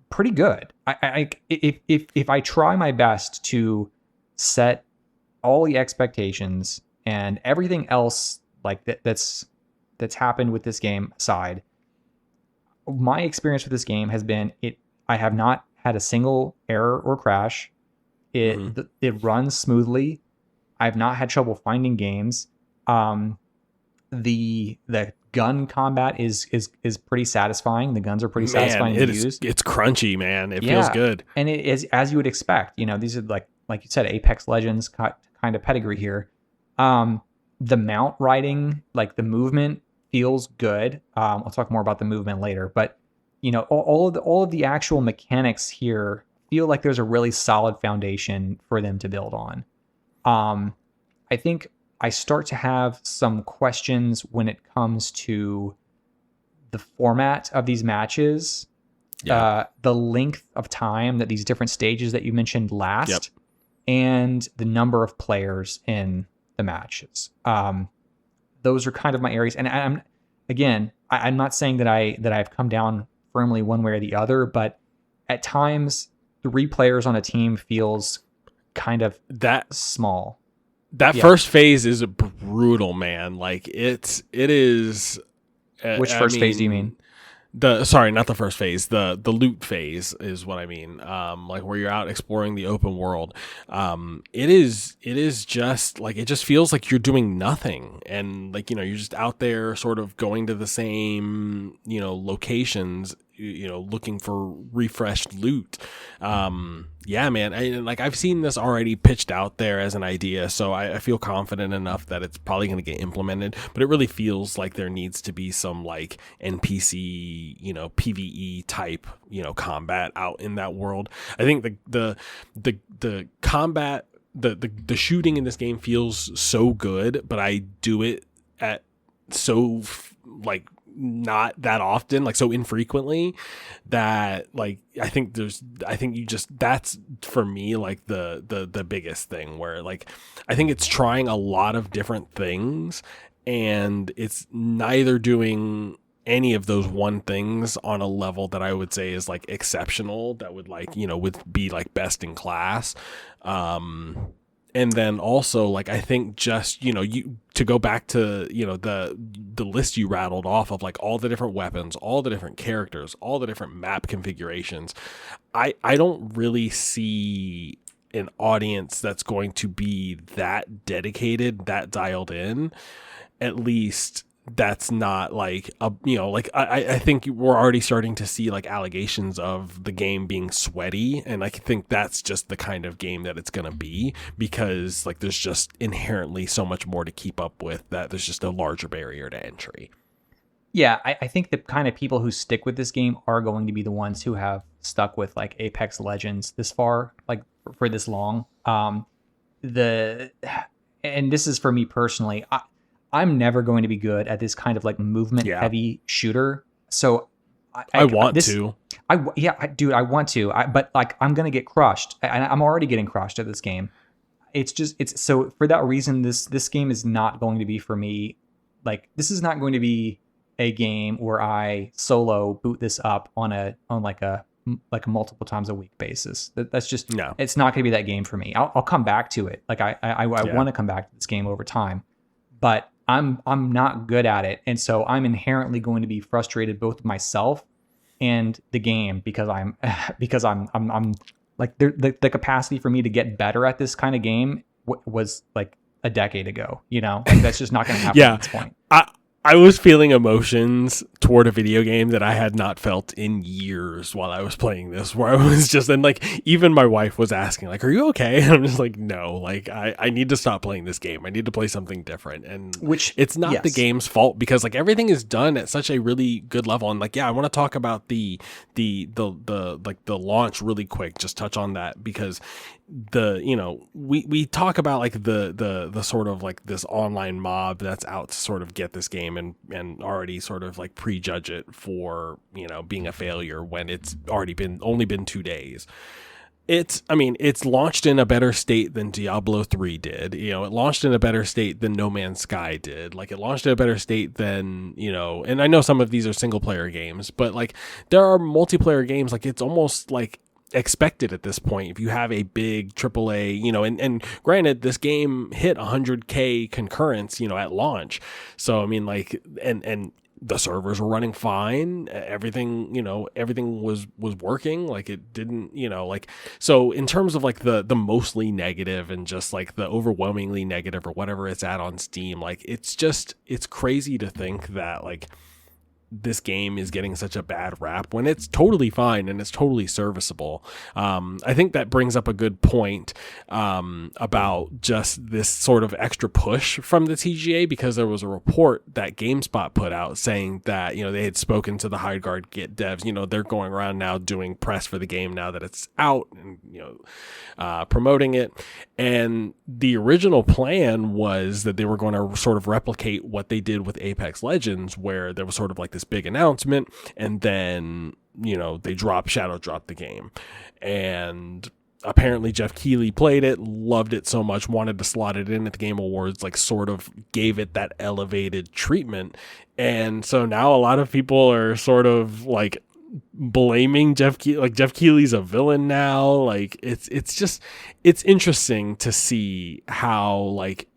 pretty good. If I try my best to set all the expectations and everything else like that's happened with this game aside, my experience with this game has been I have not had a single error or crash. It runs smoothly. I've not had trouble finding games. The gun combat is pretty satisfying. The guns are pretty satisfying to use. It's crunchy, man. It feels good. And it is, as you would expect. These are like you said, Apex Legends kind of pedigree here. The mount riding, like the movement, feels good. I'll talk more about the movement later, but all of the actual mechanics here feel like there's a really solid foundation for them to build on. I think I start to have some questions when it comes to the format of these matches, the length of time that these different stages that you mentioned last, and the number of players in the matches. Those are kind of my areas. And I'm not saying that I've come down firmly one way or the other, but at times 3 players on a team feels kind of that small. That first phase is brutal, man. Like it is. Which first phase do you mean? Not the first phase. The loot phase is what I mean. Like where you're out exploring the open world. It is just like, it just feels like you're doing nothing, and like you're just out there, sort of going to the same locations, looking for refreshed loot. Yeah, man. I've seen this already pitched out there as an idea, so I feel confident enough that it's probably going to get implemented, but it really feels like there needs to be some like NPC, PvE type, combat out in that world. I think the combat, the shooting in this game feels so good, but I do it at so like not that often, like so infrequently, that like I think that's for me like the biggest thing, where like I think it's trying a lot of different things and it's neither doing any of those one things on a level that I would say is like exceptional, that would like, would be like best in class. And then also, like, I think just, you to go back to, the list you rattled off of like all the different weapons, all the different characters, all the different map configurations. I don't really see an audience that's going to be that dedicated, that dialed in. At least that's not like I think we're already starting to see like allegations of the game being sweaty, and I think that's just the kind of game that it's going to be, because like there's just inherently so much more to keep up with, that there's just a larger barrier to entry. Yeah, I think the kind of people who stick with this game are going to be the ones who have stuck with like Apex Legends this far, like for this long. And this is for me personally. I'm never going to be good at this kind of like movement heavy shooter. So I want to. Dude, I want to. But like I'm going to get crushed. I'm already getting crushed at this game. It's so for that reason, this game is not going to be for me. Like this is not going to be a game where I solo boot this up on a multiple times a week basis. That's just no. It's not going to be that game for me. I'll come back to it. Like I want to come back to this game over time, but I'm not good at it, and so I'm inherently going to be frustrated both with myself and the game because I'm like the capacity for me to get better at this kind of game was like a decade ago. Like, that's just not going to happen at this point. I was feeling emotions toward a video game that I had not felt in years while I was playing this, where I was just, and like, even my wife was asking, like, are you okay? And I'm just like, no, like, I need to stop playing this game. I need to play something different. And which it's not the game's fault, because like everything is done at such a really good level. And like, I want to talk about the launch really quick, just touch on that, because we talk about like the sort of like this online mob that's out to sort of get this game and already sort of like prejudge it for being a failure when it's already only been 2 days. It's launched in a better state than Diablo 3 did. It launched in a better state than No Man's Sky did. Like, it launched in a better state than, and I know some of these are single player games, but like there are multiplayer games, like it's almost like expected at this point if you have a big AAA, and granted, this game hit 100K concurrence, at launch. So I mean, like, and the servers were running fine. Everything was working. Like, it didn't, like, so in terms of like the mostly negative and just like the overwhelmingly negative or whatever it's at on Steam, like it's crazy to think that like this game is getting such a bad rap when it's totally fine and it's totally serviceable. I think that brings up a good point about just this sort of extra push from the TGA, because there was a report that GameSpot put out saying that, they had spoken to the Highguard devs. They're going around now doing press for the game now that it's out, and, promoting it. And the original plan was that they were going to sort of replicate what they did with Apex Legends, where there was sort of like this big announcement, and then they shadow dropped the game. And apparently Jeff Keighley played it, loved it so much, wanted to slot it in at the Game Awards, like sort of gave it that elevated treatment. And so now a lot of people are sort of like blaming Jeff Keighley, like Jeff Keighley's a villain now. Like it's interesting to see how, like,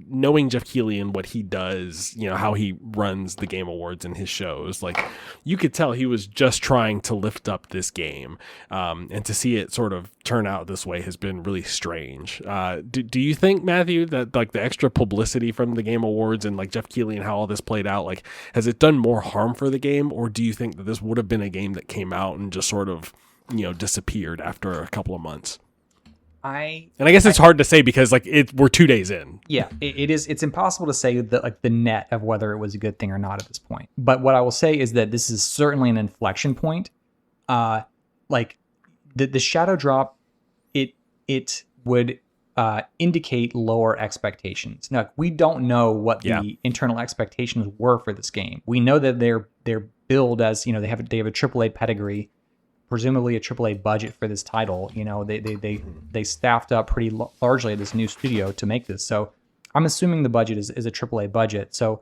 knowing Jeff Keighley and what he does, how he runs the Game Awards and his shows, like you could tell he was just trying to lift up this game, and to see it sort of turn out this way has been really strange. Do you think, Matthew, that like the extra publicity from the Game Awards and like Jeff Keighley and how all this played out, like has it done more harm for the game, or do you think that this would have been a game that came out and just sort of disappeared after a couple of months? I guess it's hard to say, because like we're 2 days in. Yeah, it is. It's impossible to say that like the net of whether it was a good thing or not at this point. But what I will say is that this is certainly an inflection point. Like the shadow drop, it would indicate lower expectations. Now, we don't know what the internal expectations were for this game. We know that they're billed as, they have a AAA pedigree, presumably a AAA budget for this title. They staffed up pretty largely at this new studio to make this. So I'm assuming the budget is a AAA budget. So,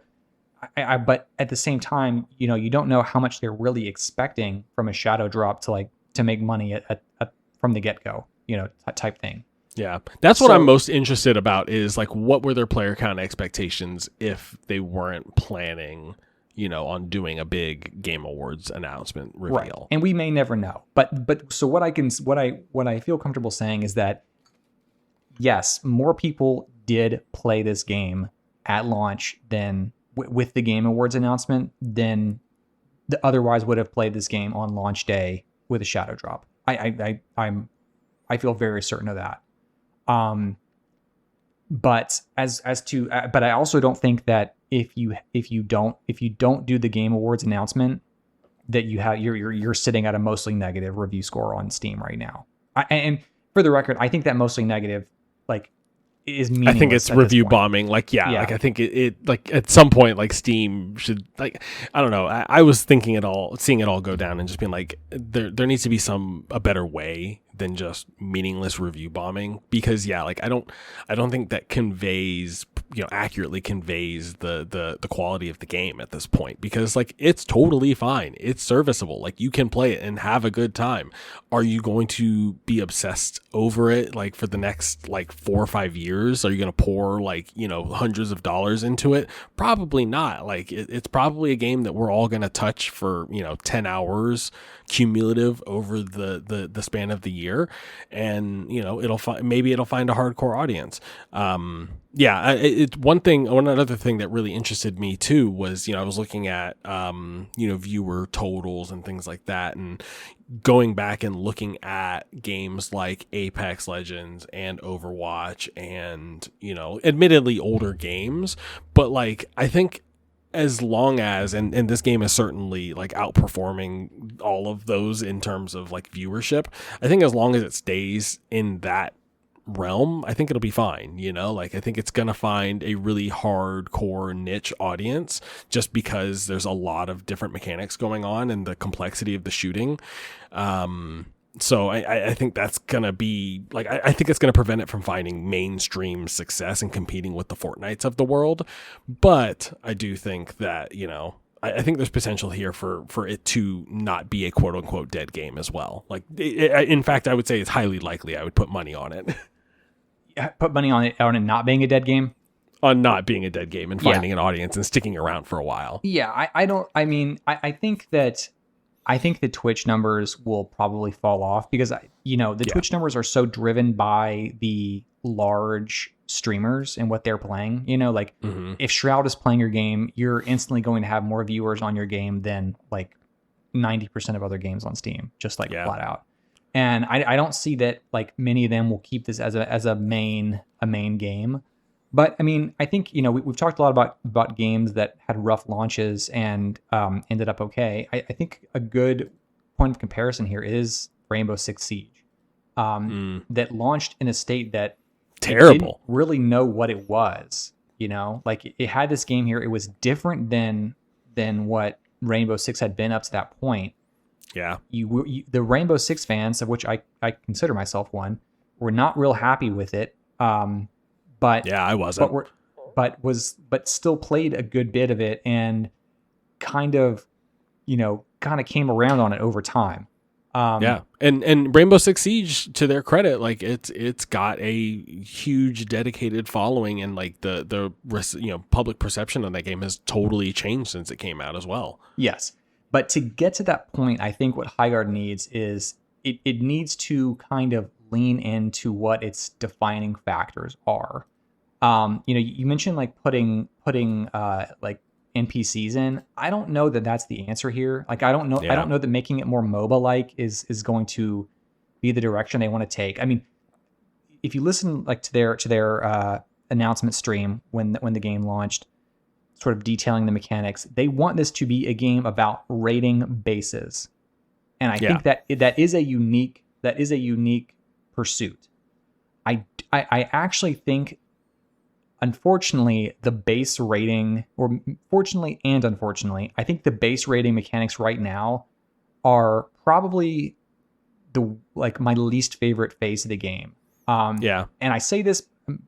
but at the same time, you don't know how much they're really expecting from a shadow drop to make money from the get go, type thing. Yeah, that's what I'm most interested about is like what were their player count expectations if they weren't planning, on doing a big Game Awards announcement reveal. Right. And we may never know. But so what I feel comfortable saying is that yes, more people did play this game at launch than with the Game Awards announcement than otherwise would have played this game on launch day with a shadow drop. I feel very certain of that. But but I also don't think that if you don't do the Game Awards announcement, that you're sitting at a mostly negative review score on Steam right now. And for the record, I think that mostly negative is meaningless. I think it's review bombing. Like I think it like at some point like Steam should I don't know. I was seeing it all go down and just being like there needs to be a better way than just meaningless review bombing, because I don't think that conveys accurately conveys the quality of the game at this point, because it's totally fine, it's serviceable, you can play it and have a good time. Are you going to be obsessed over it for the next 4 or 5 years? Are you going to pour hundreds of dollars into it? Probably not. It's probably a game that we're all going to touch for 10 hours cumulative over the span of the year, and it'll find a hardcore audience. It's one other thing that really interested me too was I was looking at viewer totals and things like that, and going back and looking at games like Apex Legends and Overwatch and admittedly older games, but I think as long as and this game is certainly outperforming all of those in terms of viewership, I think as long as it stays in that realm, I think it'll be fine. I think it's gonna find a really hardcore niche audience just because there's a lot of different mechanics going on and the complexity of the shooting. So I think that's gonna be I think it's gonna prevent it from finding mainstream success and competing with the Fortnites of the world. But I do think that I think there's potential here for it to not be a quote unquote dead game as well. In fact, I would say it's highly likely. I would put money on it. Put money on it not being a dead game. On not being a dead game and finding an audience and sticking around for a while. Yeah, I think the Twitch numbers will probably fall off because the Twitch numbers are so driven by the large streamers and what they're playing. If Shroud is playing your game, you're instantly going to have more viewers on your game than 90% of other games on Steam, just flat out. And I don't see that many of them will keep this as a main game. But I think we've talked a lot about games that had rough launches and ended up okay. I think a good point of comparison here is Rainbow Six Siege, that launched in a state that terrible. Didn't really know what it was. It had this game here. It was different than what Rainbow Six had been up to that point. Yeah, the Rainbow Six fans, of which I consider myself one, were not real happy with it. But yeah, I wasn't. But still played a good bit of it and kind of came around on it over time. And Rainbow Six Siege, to their credit, it's got a huge dedicated following, and the public perception of that game has totally changed since it came out as well. Yes, but to get to that point, I think what Highguard needs is it needs to kind of lean into what its defining factors are. You mentioned putting NPCs in. I don't know that that's the answer here. I don't know that making it more MOBA is going to be the direction they want to take. If you listen to their announcement stream when the game launched, sort of detailing the mechanics, they want this to be a game about raiding bases. And I think that is a unique pursuit. I actually think, unfortunately, the base rating, or fortunately and unfortunately, I think the base rating mechanics right now are probably my least favorite phase of the game. And I say this,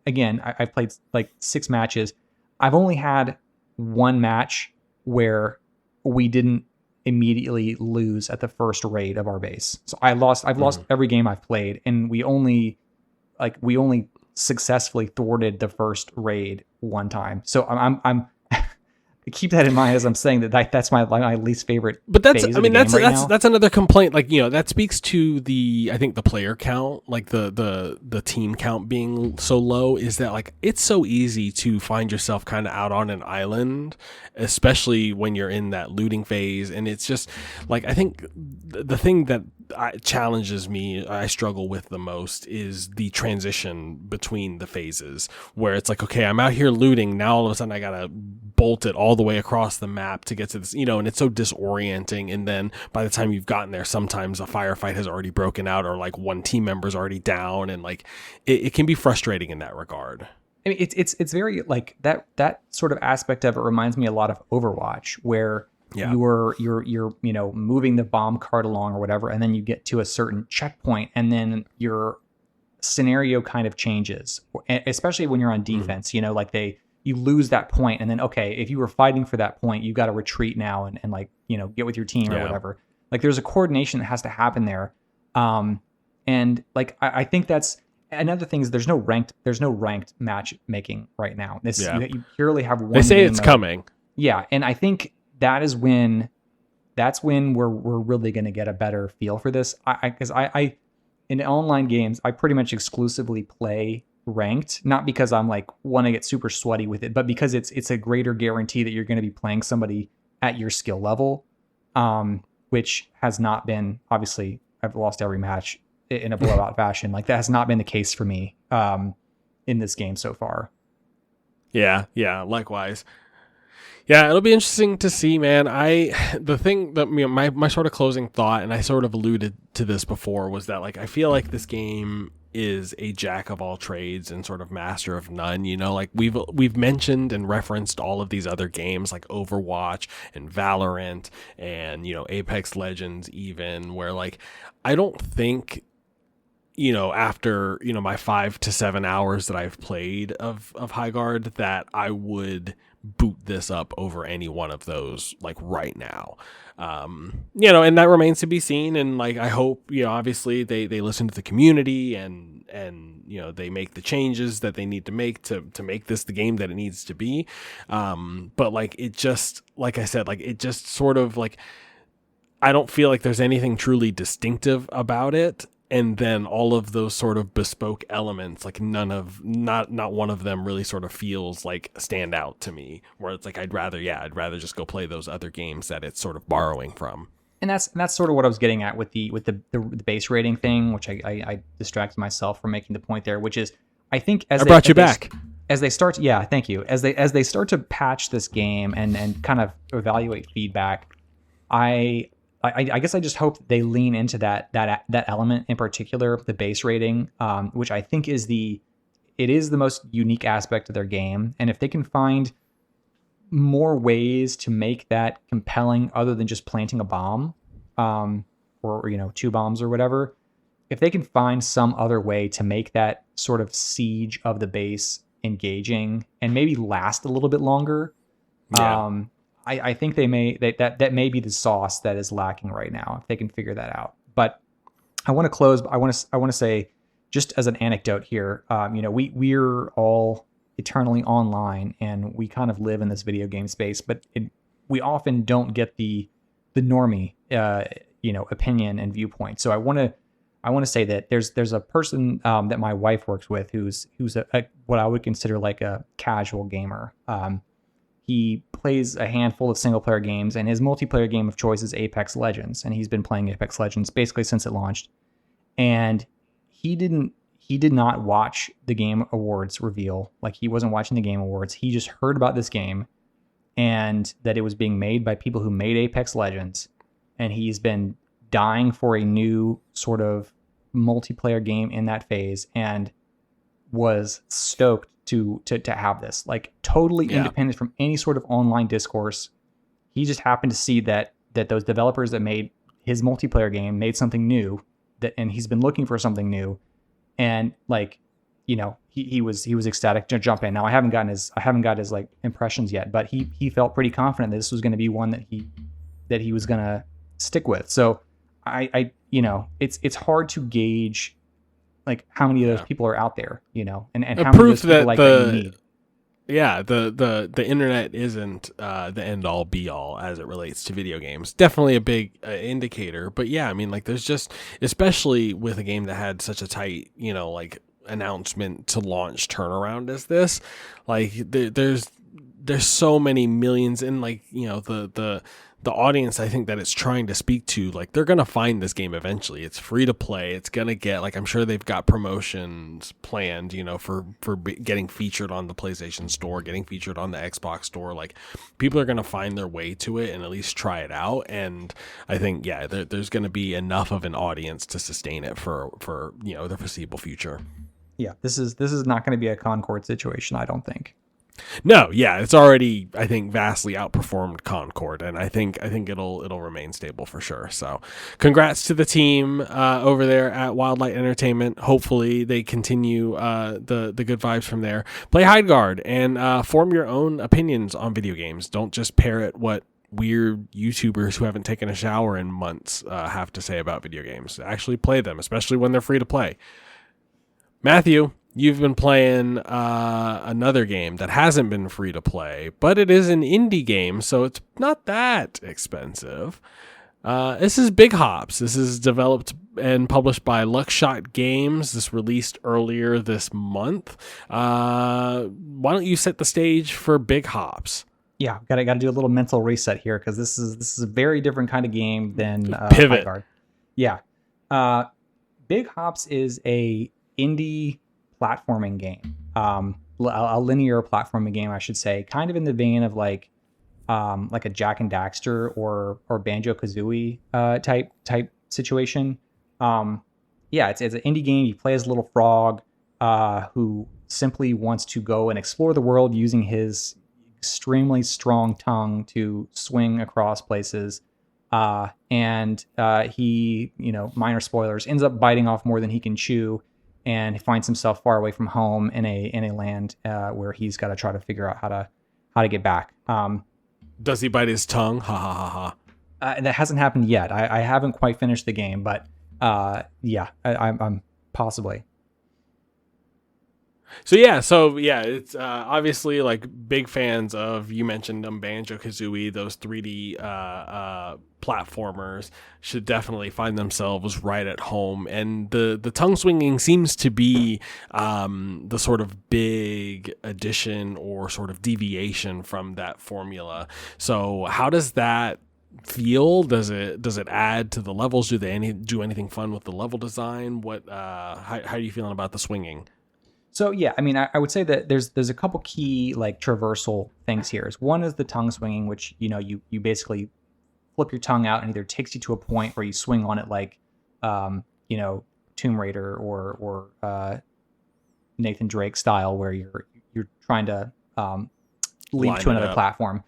again, I've played like 6 matches. I've only had one match where we didn't immediately lose at the first raid of our base. So I've lost every game I've played, and we only successfully thwarted the first raid one time. So I'm keep that in mind as I'm saying that's my least favorite. But that's phase of the game right now. that's another complaint. Like, that speaks to I think the player count, like the team count being so low, is that like it's so easy to find yourself kind of out on an island, especially when you're in that looting phase. And it's just like, I think the thing that challenges me, I struggle with the most, is the transition between the phases, where it's like, okay, I'm out here looting, now all of a sudden I gotta bolt it all the way across the map to get to this, and it's so disorienting. And then by the time you've gotten there, sometimes a firefight has already broken out, or like one team member's already down, and like it can be frustrating in that regard. I mean, it's very like that sort of aspect of it reminds me a lot of Overwatch, where you're moving the bomb cart along or whatever, and then you get to a certain checkpoint, and then your scenario kind of changes, especially when you're on defense. You lose that point, and then, okay, if you were fighting for that point, you got to retreat now and like, get with your team or whatever. Like, there's a coordination that has to happen there. And like, I think that's another thing, is there's no ranked matchmaking right now. You purely have one. They say it's coming. Yeah. And I think that's when we're really going to get a better feel for this. Because I in online games, I pretty much exclusively play ranked, not because I'm like want to get super sweaty with it, but because it's a greater guarantee that you're going to be playing somebody at your skill level, which has not been, obviously I've lost every match in a blowout fashion. Like, that has not been the case for me in this game so far. Yeah, likewise. Yeah, it'll be interesting to see, man. The thing that my sort of closing thought, and I sort of alluded to this before, was that like I feel like this game is a jack of all trades and sort of master of none. Like we've mentioned and referenced all of these other games like Overwatch and Valorant and Apex Legends, even, where like I don't think after my 5 to 7 hours that I've played of Highguard, that I would boot this up over any one of those like right now. And that remains to be seen. And like, I hope, obviously they listen to the community and they make the changes that they need to make to make this the game that it needs to be. But like, it just, like I said, like it just sort of like, I don't feel like there's anything truly distinctive about it. And then all of those sort of bespoke elements, like not one of them really sort of feels like stand out to me, where it's like, I'd rather just go play those other games that it's sort of borrowing from. And that's sort of what I was getting at with the base rating thing, which I distracted myself from making the point there, which is, I think as they start to patch this game and kind of evaluate feedback, I guess I just hope they lean into that element in particular, the base rating, which I think is the most unique aspect of their game. And if they can find more ways to make that compelling, other than just planting a bomb, or 2 bombs or whatever, if they can find some other way to make that sort of siege of the base engaging and maybe last a little bit longer, I think they may that may be the sauce that is lacking right now, if they can figure that out. But I want to close. I want to say, just as an anecdote here, we're all eternally online, and we kind of live in this video game space, but we often don't get the normie opinion and viewpoint. So I want to say that there's a person that my wife works with who's what I would consider like a casual gamer. He plays a handful of single player games, and his multiplayer game of choice is Apex Legends. And he's been playing Apex Legends basically since it launched. And he did not watch the Game Awards reveal. Like, he wasn't watching the Game Awards. He just heard about this game and that it was being made by people who made Apex Legends. And he's been dying for a new sort of multiplayer game in that phase, and was stoked to have this, like, totally independent from any sort of online discourse. He just happened to see that those developers that made his multiplayer game made something new, and he's been looking for something new, and like he was ecstatic to jump in. Now I haven't got his like impressions yet, but he felt pretty confident that this was going to be one that he was going to stick with. So I it's hard to gauge like how many of those people are out there, and how many of those people like that you need. Yeah, the internet isn't the end all be all as it relates to video games. Definitely a big indicator, but yeah, I mean, like there's just, especially with a game that had such a tight, like announcement to launch turnaround as this, like there's so many millions, and like the audience I think that it's trying to speak to, like they're gonna find this game eventually. It's free to play. It's gonna get, like, I'm sure they've got promotions planned, for getting featured on the PlayStation Store, getting featured on the Xbox Store. Like people are gonna find their way to it and at least try it out. And I think there's gonna be enough of an audience to sustain it for the foreseeable future. Yeah, this is not going to be a Concord situation, I don't think. No, yeah, it's already, I think, vastly outperformed Concord, and I think it'll remain stable for sure. So, congrats to the team over there at Wildlight Entertainment. Hopefully, they continue the good vibes from there. Play Highguard and form your own opinions on video games. Don't just parrot what weird YouTubers who haven't taken a shower in months have to say about video games. Actually play them, especially when they're free to play. Matthew, you've been playing another game that hasn't been free to play, but it is an indie game, so it's not that expensive. This is Big Hops. This is developed and published by Luckshot Games. This released earlier this month. Why don't you set the stage for Big Hops? Yeah, got to do a little mental reset here, because this is a very different kind of game than Pivot. Highguard. Yeah, Big Hops is a indie platforming game, a linear platforming game, I should say, kind of in the vein of like a Jack and Daxter or Banjo-Kazooie type situation. It's an indie game. You play as a little frog who simply wants to go and explore the world using his extremely strong tongue to swing across places. And he, minor spoilers, ends up biting off more than he can chew, and he finds himself far away from home in a land where he's got to try to figure out how to get back. Does he bite his tongue? Ha ha ha ha. That hasn't happened yet. I haven't quite finished the game, but I'm possibly. So it's obviously like big fans of, you mentioned them, Banjo-Kazooie, those 3D platformers should definitely find themselves right at home. And the tongue swinging seems to be the sort of big addition or sort of deviation from that formula. So how does that feel? Does it add to the levels? Do they do anything fun with the level design? What how are you feeling about the swinging? So yeah, I mean, I would say that there's a couple key like traversal things here. One is the tongue swinging, which you basically flip your tongue out and either takes you to a point where you swing on it like Tomb Raider or Nathan Drake style, where you're trying to leap to another platform.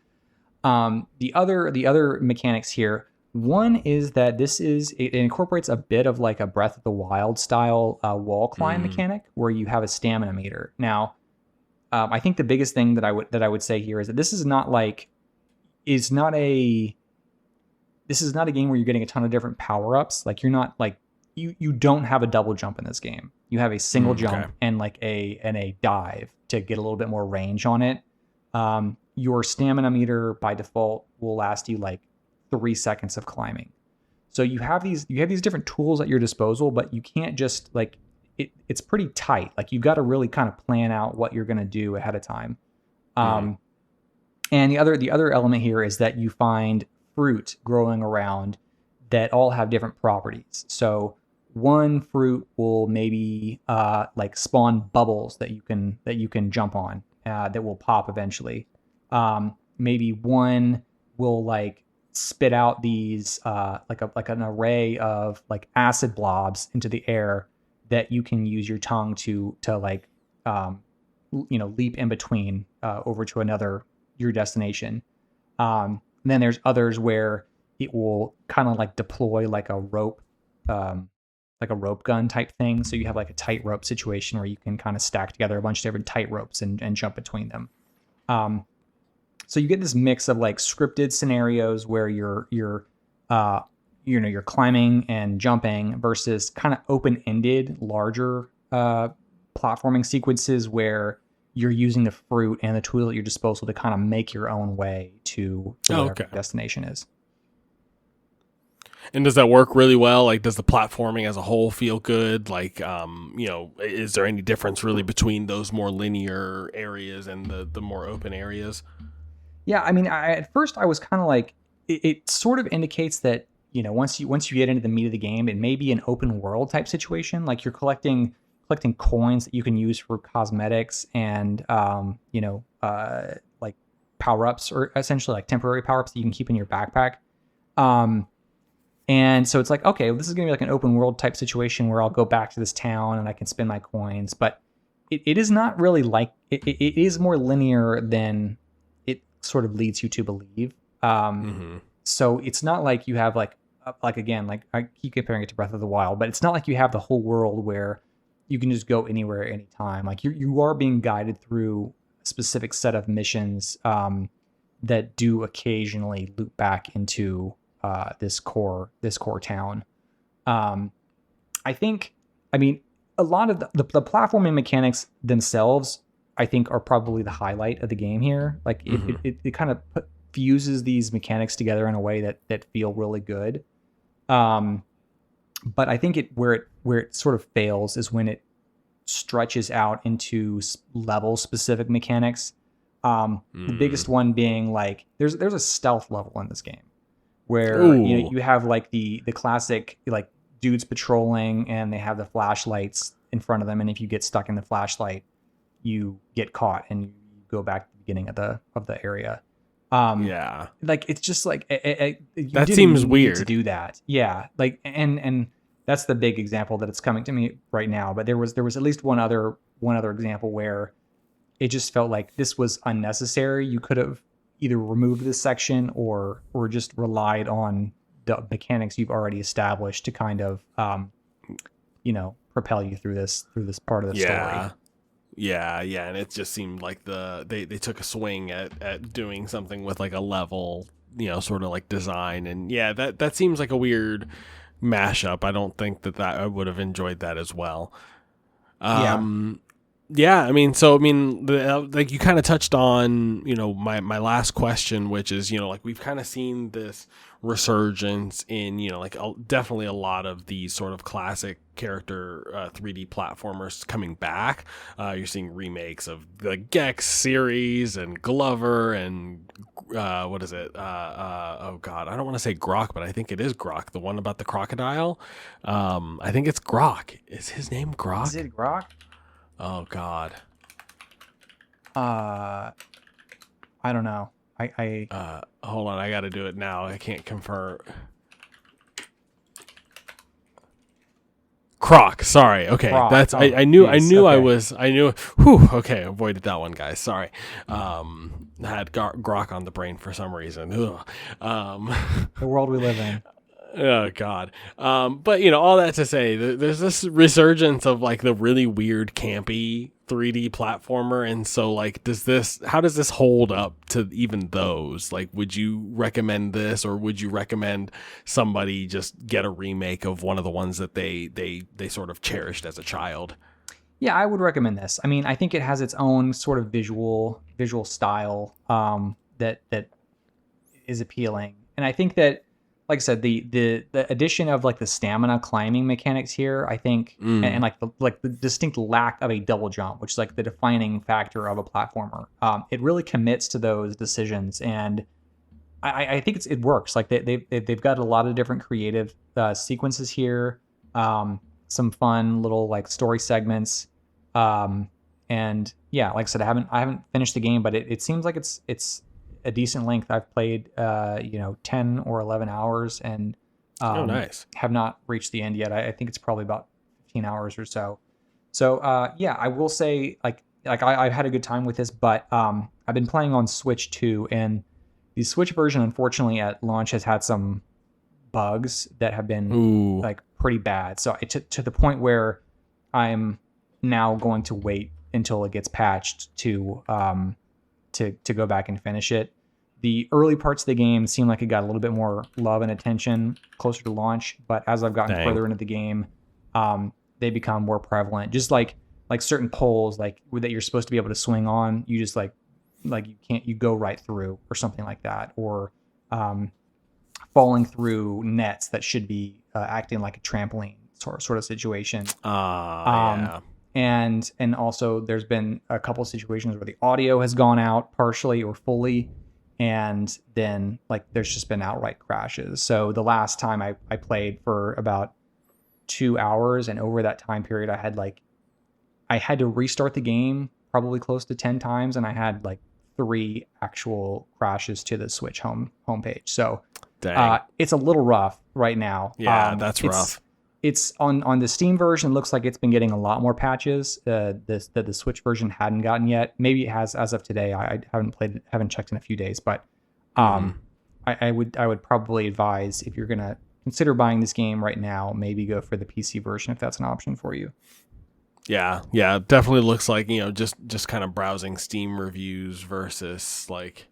The other mechanics here. One is that it incorporates a bit of like a Breath of the Wild style wall climb mechanic, where you have a stamina meter. Now, I think the biggest thing that I would say here is that this is not a game where you're getting a ton of different power ups. Like you're not like you don't have a double jump in this game. You have a single jump and like a dive to get a little bit more range on it. Your stamina meter by default will last you like 3 seconds of climbing. So you have these different tools at your disposal, but you can't just like it's pretty tight. Like you've got to really kind of plan out what you're going to do ahead of time. And the other element here is that you find fruit growing around that all have different properties. So one fruit will maybe like spawn bubbles that you can jump on that will pop eventually. Maybe one will like spit out these like an array of like acid blobs into the air that you can use your tongue to like leap in between over to your destination. Then there's others where it will kind of like deploy like a rope like a rope gun type thing. So you have like a tight rope situation where you can kind of stack together a bunch of different tight ropes and jump between them. So you get this mix of like scripted scenarios where you're climbing and jumping versus kind of open-ended, larger platforming sequences where you're using the fruit and the tools at your disposal to kind of make your own way to whatever your destination is. And does that work really well? Like, does the platforming as a whole feel good? Like, is there any difference really between those more linear areas and the more open areas? Yeah, I mean, at first I was kind of like, it sort of indicates that, once you get into the meat of the game, it may be an open world type situation. Like you're collecting coins that you can use for cosmetics and, like power-ups, or essentially like temporary power-ups that you can keep in your backpack. And so it's like, okay, this is going to be like an open world type situation where I'll go back to this town and I can spend my coins. But it is not really like, it is more linear than it sort of leads you to believe. So it's not like you have like again, like I keep comparing it to Breath of the Wild, but it's not like you have the whole world where you can just go anywhere at any time. Like you are being guided through a specific set of missions that do occasionally loop back into this core town. I mean, a lot of the platforming mechanics themselves, I think, are probably the highlight of the game here. Like it kind of fuses these mechanics together in a way that feel really good. But I think where it sort of fails is when it stretches out into level specific mechanics. The biggest one being like there's a stealth level in this game where you have like the classic like dudes patrolling and they have the flashlights in front of them, and if you get stuck in the flashlight, you get caught and you go back to the beginning of the area. Like it's just like that seems weird to do that. Yeah, like and that's the big example that it's coming to me right now. But there was at least one other example where it just felt like this was unnecessary. You could have either removed this section or just relied on the mechanics you've already established to kind of propel you through this part of the story. Yeah, and it just seemed like they took a swing at doing something with like a level, sort of like design, and that seems like a weird mashup. I don't think that I would have enjoyed that as well. Yeah, I mean, like you kind of touched on, my last question, which is, like we've kind of seen this resurgence in, like definitely a lot of these sort of classic character 3D platformers coming back. You're seeing remakes of the Gex series and Glover and what is it? Oh God, I don't want to say Grok, but I think it is Grok, the one about the crocodile. I think it's Grok. Is his name Grok? Is it Grok? Oh God. I don't know. I hold on, I got to do it now. I can't confirm. Croc, sorry. Okay, Croc. That's I knew. Whew. Okay, avoided that one, guys. Sorry. I had Grok on the brain for some reason. The world we live in. Oh God. But all that to say, there's this resurgence of like the really weird campy 3D platformer. And so like, how does this hold up to even those? Like, would you recommend this, or would you recommend somebody just get a remake of one of the ones that they sort of cherished as a child? Yeah, I would recommend this. I mean, I think it has its own sort of visual style, that is appealing. And I think that, like I said, the addition of like the stamina climbing mechanics here, I think, and like the distinct lack of a double jump, which is like the defining factor of a platformer, it really commits to those decisions, and I think it works. Like they've got a lot of different creative sequences here, some fun little like story segments, and yeah, like I said, I haven't finished the game, but it seems like it's a decent length. I've played 10 or 11 hours and nice. Have not reached the end yet. I think it's probably about 15 hours or so. So I will say like I've had a good time with this, but I've been playing on Switch too, and the Switch version unfortunately at launch has had some bugs that have been like pretty bad. So to the point where I'm now going to wait until it gets patched to go back and finish it. The early parts of the game seem like it got a little bit more love and attention closer to launch, but as I've gotten further into the game, they become more prevalent. Just like certain poles, like that you're supposed to be able to swing on, you just like you go right through or something like that, or falling through nets that should be acting like a trampoline sort of situation. Yeah. And also there's been a couple of situations where the audio has gone out partially or fully, and then like there's just been outright crashes. So the last time I played for about 2 hours, and over that time period I had to restart the game probably close to 10 times, and I had like 3 actual crashes to the Switch homepage. So it's a little rough right now. Yeah, that's rough. It's on the Steam version. Looks like it's been getting a lot more patches that the Switch version hadn't gotten yet. Maybe it has as of today. I haven't checked in a few days, but I would probably advise, if you're gonna consider buying this game right now, maybe go for the PC version if that's an option for you. Yeah, definitely looks like, just kind of browsing Steam reviews versus like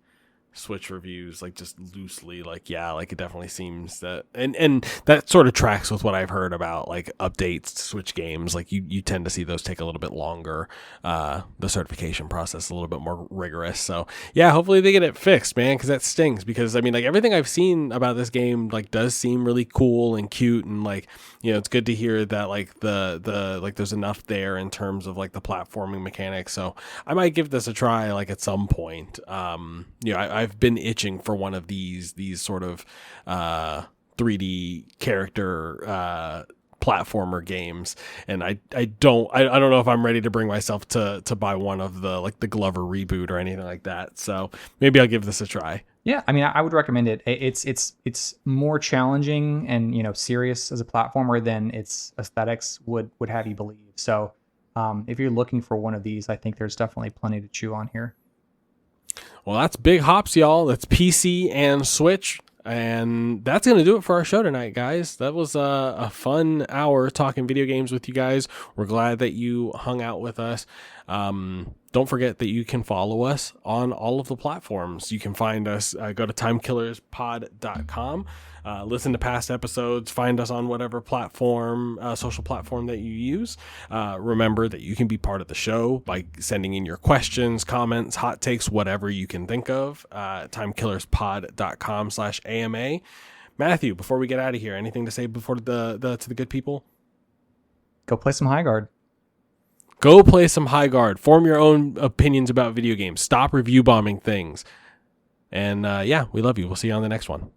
Switch reviews, like just loosely, like it definitely seems that, and that sort of tracks with what I've heard about like updates to Switch games. Like you tend to see those take a little bit longer, the certification process a little bit more rigorous. So yeah, hopefully they get it fixed, man, because that stings. Because I mean, like everything I've seen about this game like does seem really cool and cute, and like it's good to hear that like the like there's enough there in terms of like the platforming mechanics. So I might give this a try like at some point. I've been itching for one of these sort of 3D character platformer games, and I don't know if I'm ready to bring myself to buy one of the like the Glover reboot or anything like that. So maybe I'll give this a try. Yeah, I mean, I would recommend it. It's more challenging and serious as a platformer than its aesthetics would have you believe. So if you're looking for one of these, I think there's definitely plenty to chew on here. Well, that's Big Hops, y'all. That's PC and Switch. And that's going to do it for our show tonight, guys. That was a fun hour talking video games with you guys. We're glad that you hung out with us. Don't forget that you can follow us on all of the platforms. You can find us, go to timekillerspod.com. Listen to past episodes, find us on whatever platform, social platform that you use. Remember that you can be part of the show by sending in your questions, comments, hot takes, whatever you can think of. timekillerspod.com/AMA. Matthew, before we get out of here, anything to say before to the good people? Go play some Highguard. Go play some Highguard. Form your own opinions about video games. Stop review bombing things. And we love you. We'll see you on the next one.